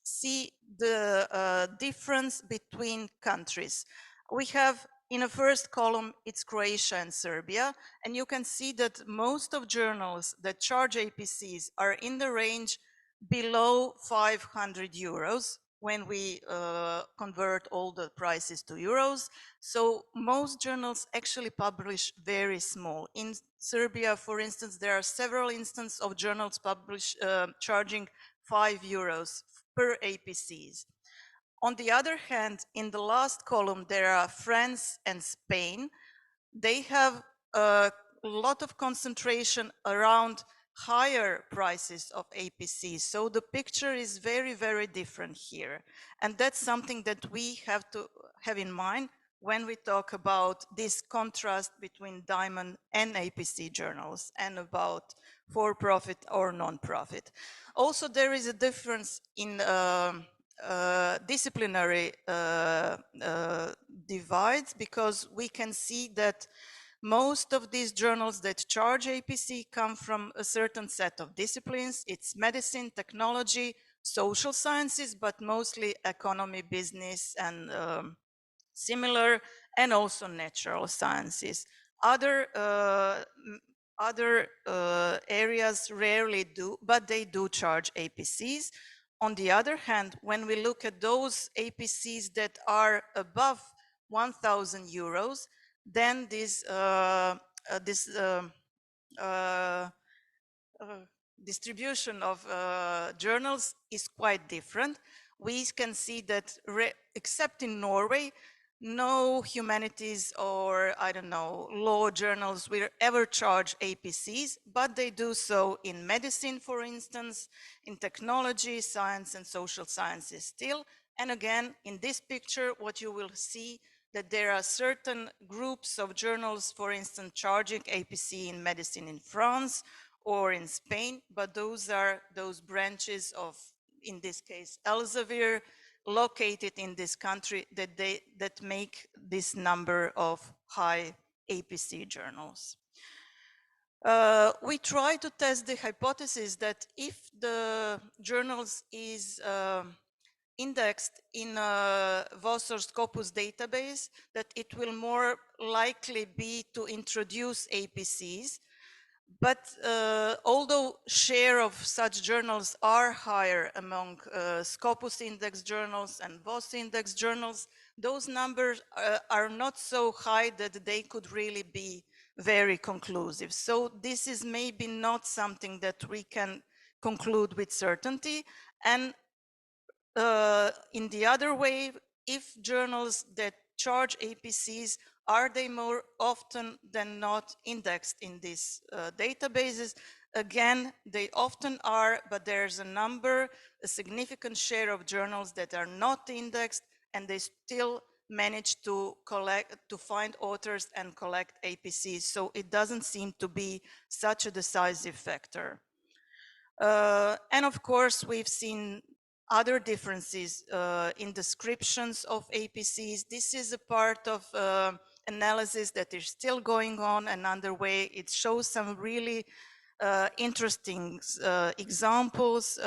see the difference between countries. We have in a first column, it's Croatia and Serbia, and you can see that most of journals that charge APCs are in the range below 500 euros when we convert all the prices to euros. So most journals actually publish very small. In Serbia, for instance, there are several instances of journals charging 5 euros per APCs. On the other hand, in the last column, there are France and Spain. They have a lot of concentration around higher prices of APCs. So the picture is very, very different here. And that's something that we have to have in mind when we talk about this contrast between Diamond and APC journals and about for-profit or non-profit. Also, there is a difference in disciplinary divides, because we can see that most of these journals that charge APC come from a certain set of disciplines. It's medicine, technology, social sciences, but mostly economy, business, and similar, and also natural sciences. Other areas rarely do, but they do charge APCs. On the other hand, when we look at those APCs that are above 1,000 euros, then this distribution of journals is quite different. We can see that, except in Norway, no humanities or, I don't know, law journals will ever charge APCs, but they do so in medicine, for instance, in technology, science, and social sciences still. And again, in this picture, what you will see, that there are certain groups of journals, for instance, charging APC in medicine in France or in Spain, but those are those branches of, in this case, Elsevier, located in this country, that make this number of high APC journals. We try to test the hypothesis that if the journals is indexed in a VOS or Scopus database, that it will more likely be to introduce APCs. But although share of such journals are higher among Scopus index journals and VOS index journals, those numbers are not so high that they could really be very conclusive. So this is maybe not something that we can conclude with certainty. And in the other way, if journals that charge APCs, are they more often than not indexed in these databases? Again, they often are, but there's a significant share of journals that are not indexed, and they still manage to find authors and collect APCs. So it doesn't seem to be such a decisive factor. And of course, we've seen other differences in descriptions of APCs. This is a part of analysis that is still going on and underway. It shows some really interesting examples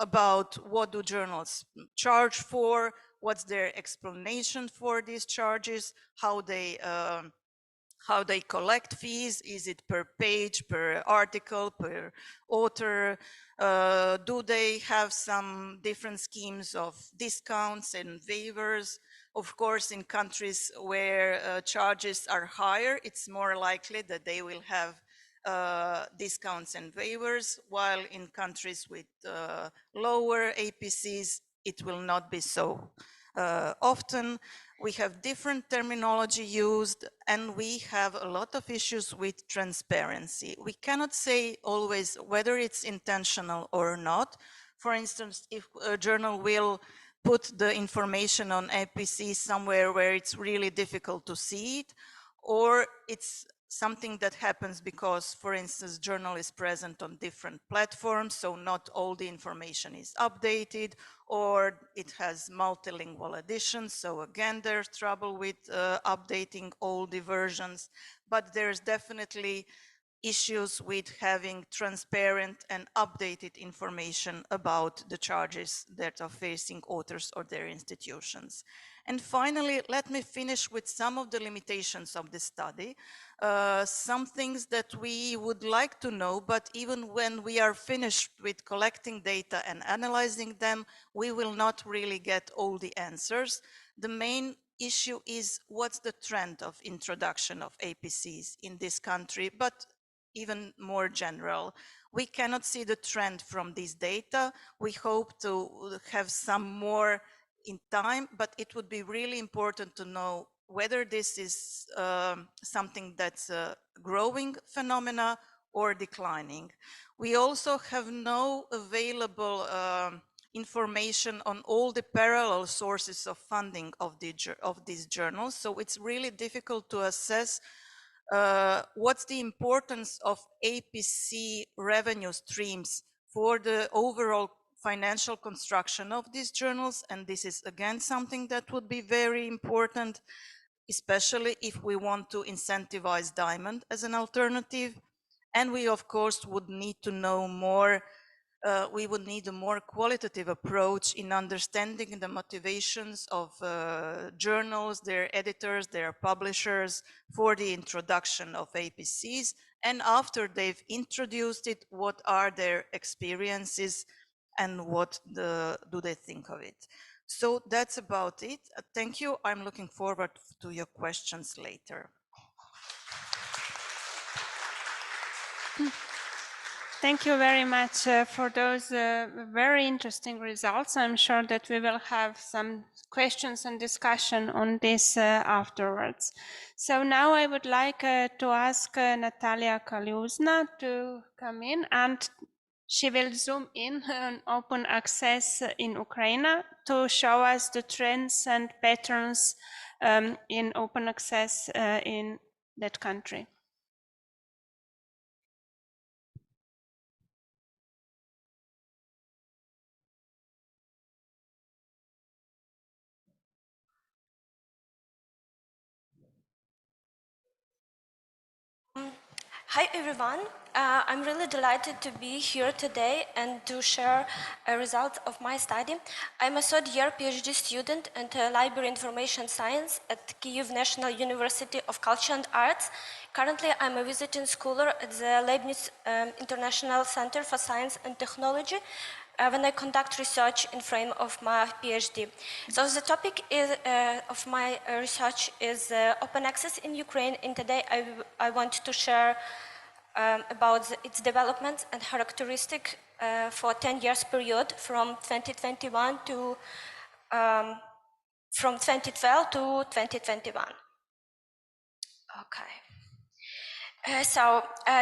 about what do journals charge for, what's their explanation for these charges, how they collect fees. Is it per page, per article, per author? Do they have some different schemes of discounts and waivers? Of course, in countries where charges are higher, it's more likely that they will have discounts and waivers, while in countries with lower APCs, it will not be so often. We have different terminology used, and we have a lot of issues with transparency. We cannot say always whether it's intentional or not. For instance, if a journal will put the information on APC somewhere where it's really difficult to see it, or it's something that happens because, for instance, journal is present on different platforms, so not all the information is updated, or it has multilingual editions, so again there's trouble with updating all the versions. But there's definitely issues with having transparent and updated information about the charges that are facing authors or their institutions. And finally, let me finish with some of the limitations of the study. Some things that we would like to know, but even when we are finished with collecting data and analyzing them, we will not really get all the answers. The main issue is what's the trend of introduction of APCs in this country, but even more general. We cannot see the trend from this data. We hope to have some more in time, but it would be really important to know whether this is something that's a growing phenomena or declining. We also have no available information on all the parallel sources of funding of these journals, so it's really difficult to assess what's the importance of APC revenue streams for the overall financial construction of these journals. And this is again something that would be very important, especially if we want to incentivize Diamond as an alternative. And we of course would need to know more. We would need a more qualitative approach in understanding the motivations of journals, their editors, their publishers for the introduction of APCs. And after they've introduced it, what are their experiences and what do they think of it? So that's about it. Thank you. I'm looking forward to your questions later. Thank you very much for those very interesting results. I'm sure that we will have some questions and discussion on this afterwards. So now I would like to ask Nataliia Kaliuzhna to come in, and she will zoom in on open access in Ukraine to show us the trends and patterns in open access in that country. Hi everyone, I'm really delighted to be here today and to share a result of my study. I'm a third year PhD student in Library Information Science at Kyiv National University of Culture and Arts. Currently I'm a visiting scholar at the Leibniz International Center for Science and Technology, when I conduct research in frame of my PhD. So the topic is, of my research is open access in Ukraine, and today I want to share about its development and characteristic for 10 years period from 2021 to from 2012 to 2021. Okay.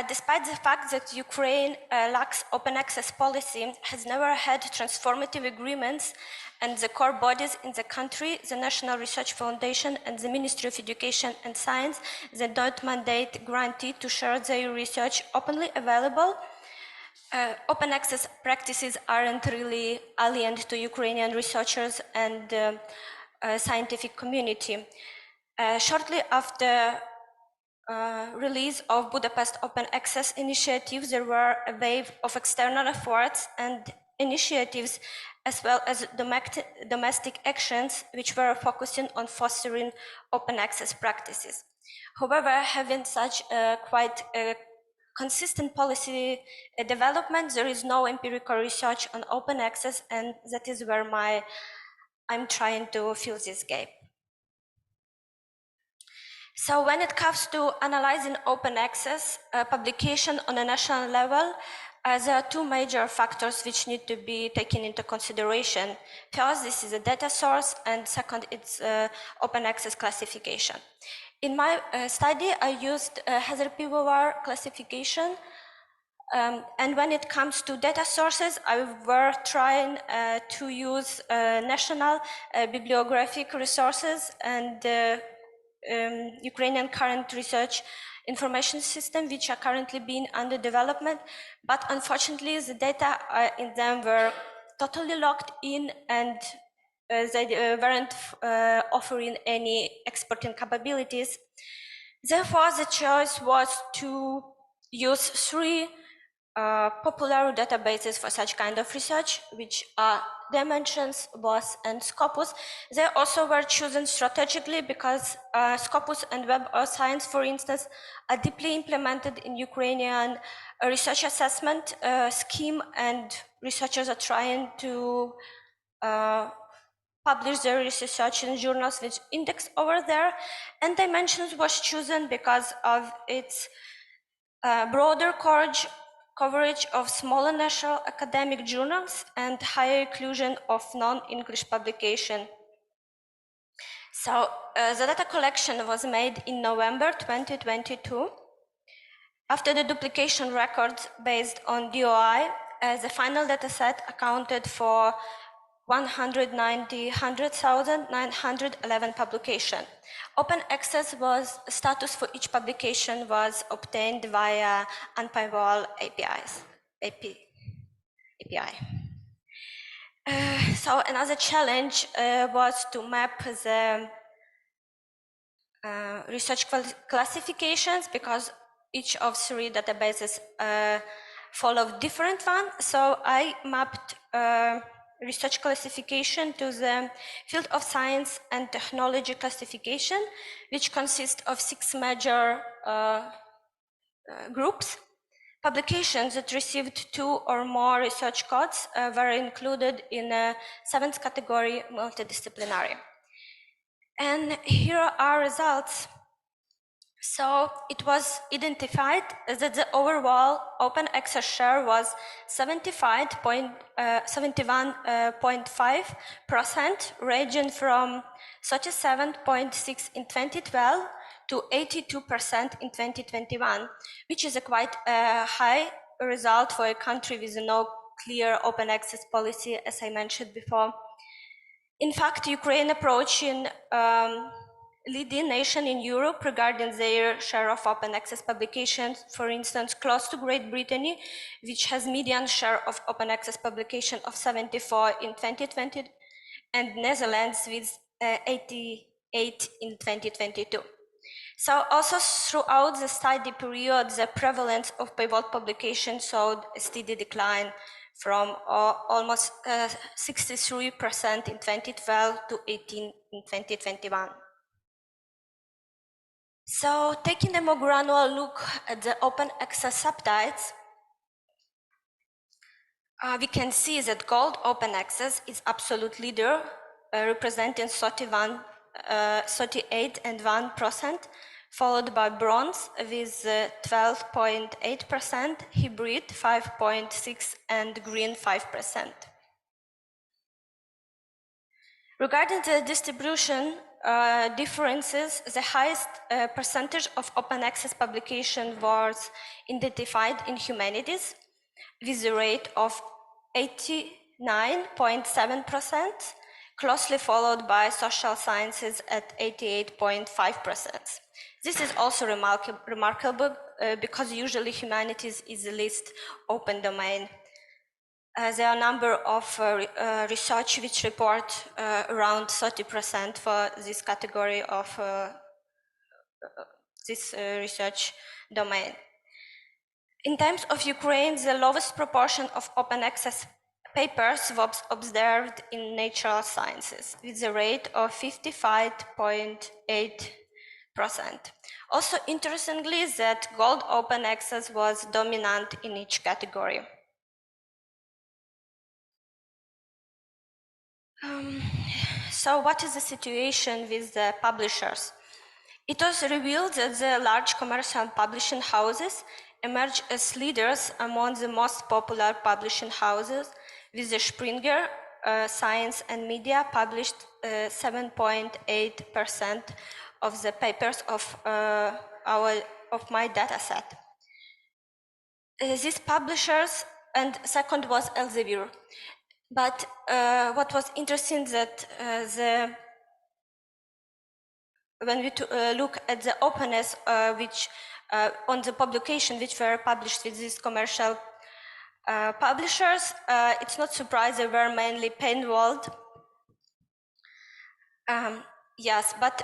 Despite the fact that Ukraine lacks open access policy, has never had transformative agreements, and the core bodies in the country, the National Research Foundation and the Ministry of Education and Science, they don't mandate grantee to share their research openly available. Open access practices aren't really alien to Ukrainian researchers and scientific community. Shortly after release of Budapest Open Access Initiative, there were a wave of external efforts and initiatives, as well as domestic actions, which were focusing on fostering open access practices. However, having such a quite consistent policy development, there is no empirical research on open access, and that is where I'm trying to fill this gap. So when it comes to analyzing open access publication on a national level, there are two major factors which need to be taken into consideration. First, this is a data source, and second, it's open access classification. In my study, I used Hazard-Pivovar classification, and when it comes to data sources, I were trying to use national bibliographic resources and Ukrainian current research information system, which are currently being under development, but unfortunately the data in them were totally locked in, and they weren't offering any exporting capabilities. Therefore, the choice was to use three popular databases for such kind of research, which are Dimensions, WAS, and Scopus. They also were chosen strategically because Scopus and Web of Science, for instance, are deeply implemented in Ukrainian research assessment scheme, and researchers are trying to publish their research in journals which index over there. And Dimensions was chosen because of its broader coverage of smaller national academic journals and higher inclusion of non-English publication. So the data collection was made in November 2022. After the duplication records based on DOI, the final dataset accounted for 111,911 publications. Open access status for each publication was obtained via unpaywall API. So another challenge was to map the research classifications, because each of three databases follow different one. So I mapped research classification to the field of science and technology classification, which consists of 6 major groups. Publications that received 2 or more research codes were included in a 7th category, multidisciplinary. And here are results. So it was identified that the overall open access share was 71.5%, ranging from 37.6% in 2012 to 82% in 2021, which is a quite high result for a country with no clear open access policy, as I mentioned before. In fact, Ukraine approaching leading nation in Europe regarding their share of open access publications, for instance, close to Great Britain, which has median share of open access publication of 74 in 2020, and Netherlands with 88 in 2022. So also throughout the study period, the prevalence of paywall publications showed a steady decline from almost 63% in 2012 to 18% in 2021. So taking a more granular look at the open access subtypes, we can see that gold open access is absolute leader, representing 38.1%, followed by bronze with 12.8%, hybrid 5.6%, and green 5%. Regarding the distribution differences, the highest percentage of open access publication was identified in humanities with a rate of 89.7%, closely followed by social sciences at 88.5%. This is also remarkable because usually humanities is the least open domain. There are a number of research which report around 30% for this category of this research domain. In terms of Ukraine, the lowest proportion of open access papers was observed in natural sciences with a rate of 55.8%. Also interestingly, that gold open access was dominant in each category. So what is the situation with the publishers? It was revealed that the large commercial publishing houses emerged as leaders among the most popular publishing houses, with the Springer Science and Media published 7.8% of the papers of my dataset. These publishers, and second was Elsevier. But what was interesting that when we look at the openness which on the publication which were published with these commercial publishers, it's not surprising they were mainly paywalled. Yes, but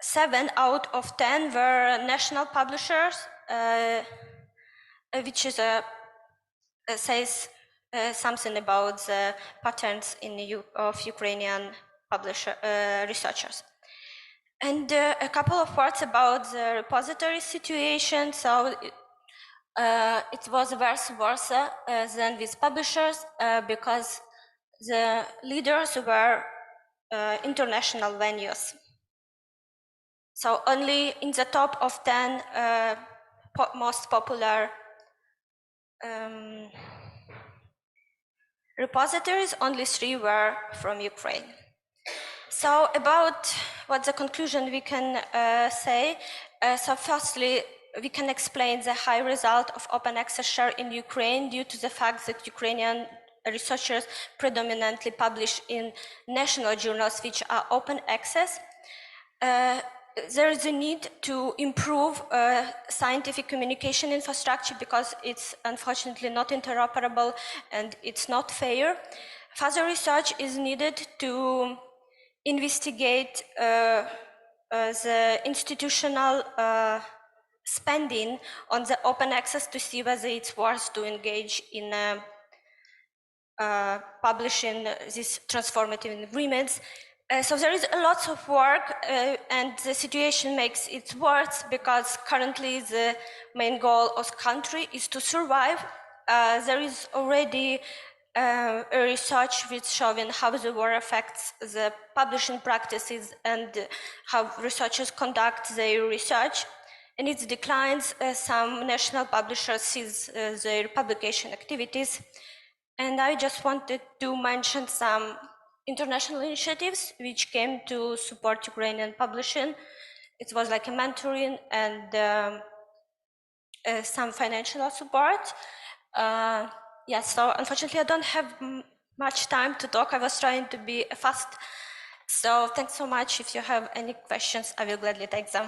7 out of 10 were national publishers, which is says something about the patterns of Ukrainian researchers. And a couple of words about the repository situation. So it was vice versa than with publishers because the leaders were international venues. So only in the top of 10 most popular repositories, only 3 were from Ukraine. So about what the conclusion we can say. So firstly, we can explain the high result of open access share in Ukraine due to the fact that Ukrainian researchers predominantly publish in national journals which are open access. There is a need to improve scientific communication infrastructure because it's unfortunately not interoperable and it's not fair. Further research is needed to investigate the institutional spending on the open access to see whether it's worth to engage in publishing these transformative agreements. So there is a lot of work and the situation makes it worse because currently the main goal of the country is to survive. There is already a research which showing how the war affects the publishing practices and how researchers conduct their research. And it declines some national publishers cease their publication activities. And I just wanted to mention some international initiatives which came to support Ukrainian publishing. It was like a mentoring and some financial support. Yes, so unfortunately I don't have much time to talk. I was trying to be fast. So thanks so much. If you have any questions, I will gladly take them.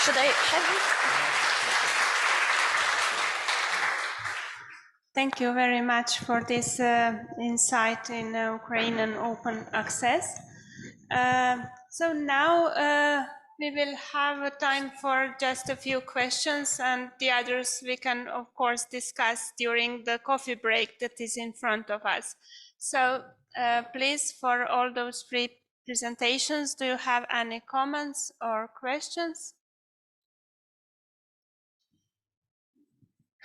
Should I have it? Thank you very much for this insight in Ukrainian open access. So now we will have a time for just a few questions, and the others we can of course discuss during the coffee break that is in front of us. So please, for all those 3 presentations, do you have any comments or questions?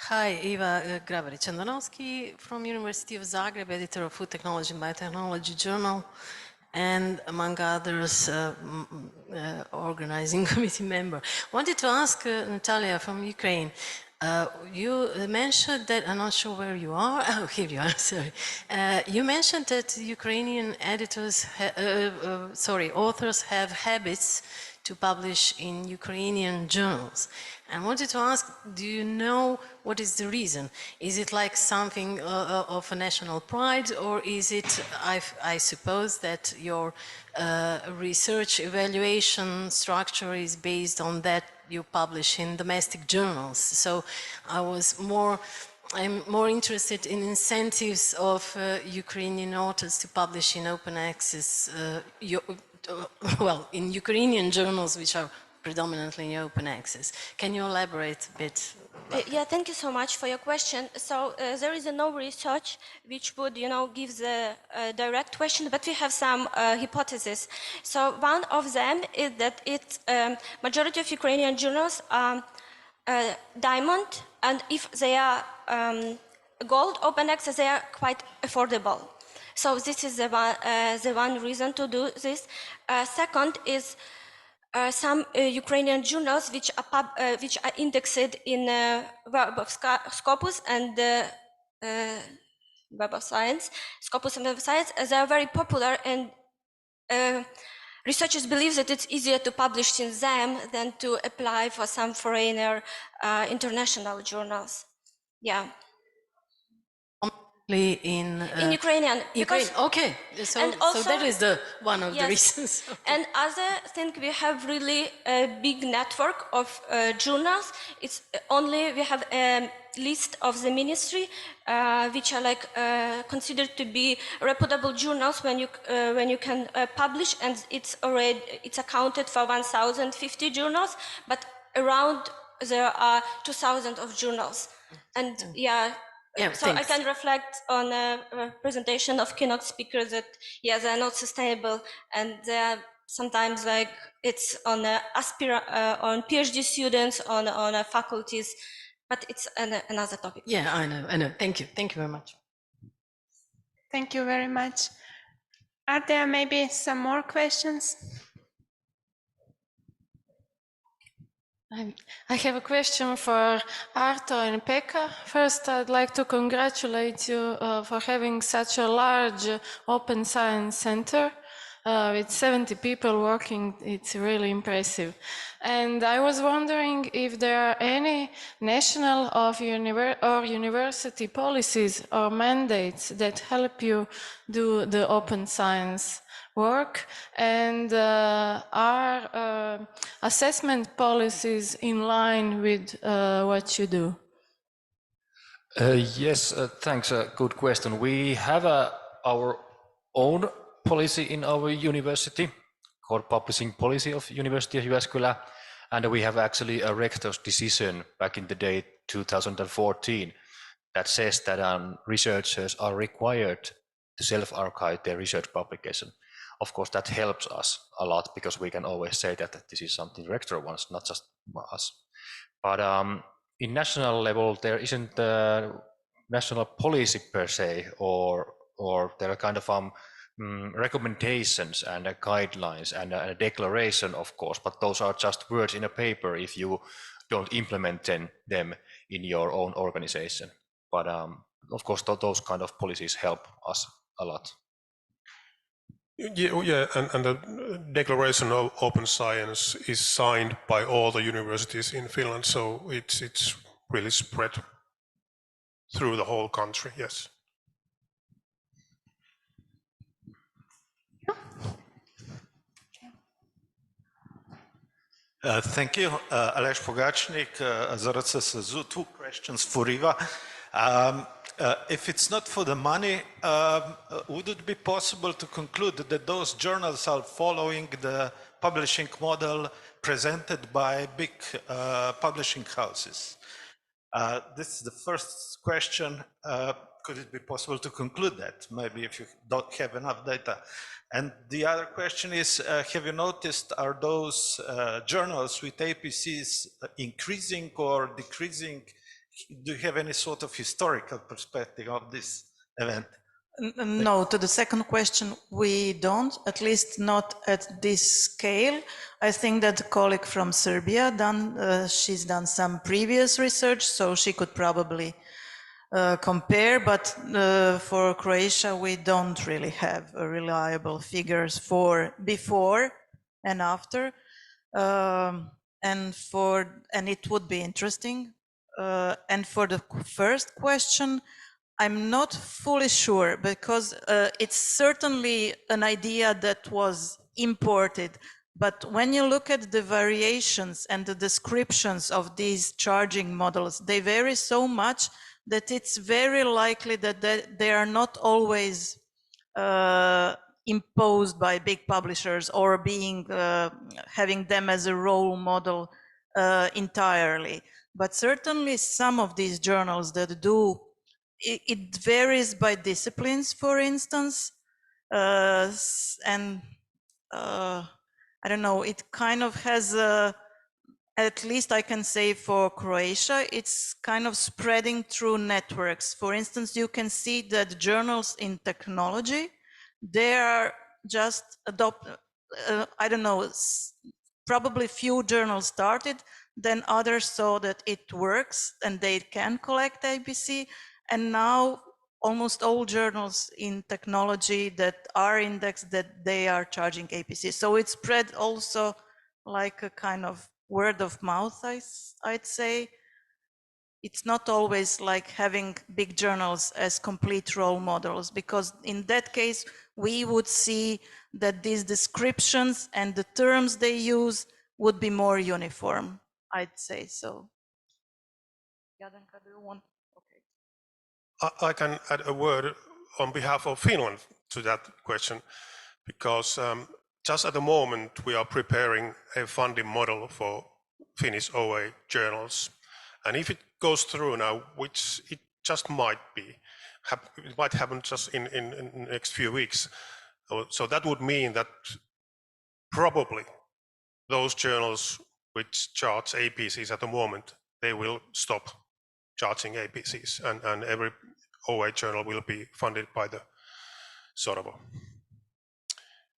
Hi, Eva Gravari-Čandanovski from University of Zagreb, editor of Food Technology and Biotechnology Journal, and among others, organizing committee member. Wanted to ask Nataliia from Ukraine. You mentioned that, I'm not sure where you are. Oh, here you are, sorry. You mentioned that Ukrainian authors have habits to publish in Ukrainian journals. And I wanted to ask, do you know what is the reason? Is it like something of a national pride, or is it, I suppose, that your research evaluation structure is based on that you publish in domestic journals? So I'm more interested in incentives of Ukrainian authors to publish in open access, well, in Ukrainian journals, which are predominantly in open access. Can you elaborate a bit? Yeah, thank you so much for your question. So there is no research which would, give the direct question, but we have some hypotheses. So one of them is that majority of Ukrainian journals are diamond, and if they are gold open access, they are quite affordable. So this is the one reason to do this. Second is some Ukrainian journals which are indexed in Web of Scopus and Web of Science. Scopus and Web of Science, they are very popular, and researchers believe that it's easier to publish in them than to apply for some foreigner international journals. Yeah. In Ukrainian. Okay, so that is one of the reasons. Okay. And other thing, we have really a big network of journals. It's only, we have a list of the ministry, which are like considered to be reputable journals when you can publish, and it's accounted for 1,050 journals, but around there are 2,000 of journals, and so thanks. I can reflect on a presentation of keynote speakers that they're not sustainable, and they're sometimes like it's on on PhD students, on faculties, but it's another topic. Yeah, I know. Thank you very much. Thank you very much. Are there maybe some more questions? I have a question for Arto and Pekka. First, I'd like to congratulate you for having such a large open science center with 70 people working. It's really impressive. And I was wondering if there are any national or university policies or mandates that help you do the open science work, and are assessment policies in line with what you do? Yes, thanks. Good question. We have our own policy in our university called Publishing Policy of University of Jyväskylä, and we have actually a rector's decision back in the day 2014 that says that researchers are required to self-archive their research publication. Of course, that helps us a lot because we can always say that this is something the rector wants, not just us. But in national level, there isn't a national policy per se, or there are kind of recommendations and guidelines and a declaration, of course, but those are just words in a paper if you don't implement them in your own organization. But of course, those kind of policies help us a lot. Yeah, and the Declaration of Open Science is signed by all the universities in Finland, so it's really spread through the whole country. Yes. Thank you, Aleš Pogačnik, ZRC. 2 questions for Eva. If it's not for the money, would it be possible to conclude that those journals are following the publishing model presented by big publishing houses? This is the first question. Could it be possible to conclude that, maybe if you don't have enough data? And the other question is, have you noticed, are those journals with APCs increasing or decreasing do you have any sort of historical perspective of this event? No, to the second question, we don't, at least not at this scale. I think that the colleague from Serbia, she's done some previous research, so she could probably compare, but for Croatia, we don't really have reliable figures for before and after. And it would be interesting. And for the first question, I'm not fully sure, because it's certainly an idea that was imported. But when you look at the variations and the descriptions of these charging models, they vary so much that it's very likely that they are not always imposed by big publishers or being having them as a role model entirely. But certainly some of these journals that do, it varies by disciplines, for instance, and I don't know, it kind of has a, at least I can say for Croatia, it's kind of spreading through networks. For instance, you can see that journals in technology, they are just I don't know, probably few journals started, then others saw that it works and they can collect APC. And now almost all journals in technology that are indexed, that they are charging APC. So it spread also like a kind of word of mouth, I'd say. It's not always like having big journals as complete role models, because in that case, we would see that these descriptions and the terms they use would be more uniform, I'd say so. Jadranka, do you want? Okay. I can add a word on behalf of Finland to that question, because just at the moment we are preparing a funding model for Finnish OA journals, and if it goes through now, which it just might be, it might happen just in the next few weeks, so that would mean that probably those journals which charge APCs at the moment, they will stop charging APCs, and every OA journal will be funded by the sort of a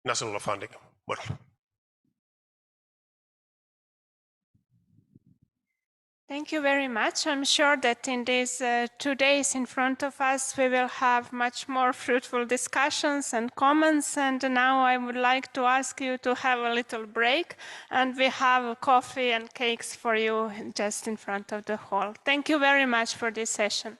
national funding model. Thank you very much. I'm sure that in these 2 days in front of us, we will have much more fruitful discussions and comments. And now I would like to ask you to have a little break, and we have coffee and cakes for you just in front of the hall. Thank you very much for this session.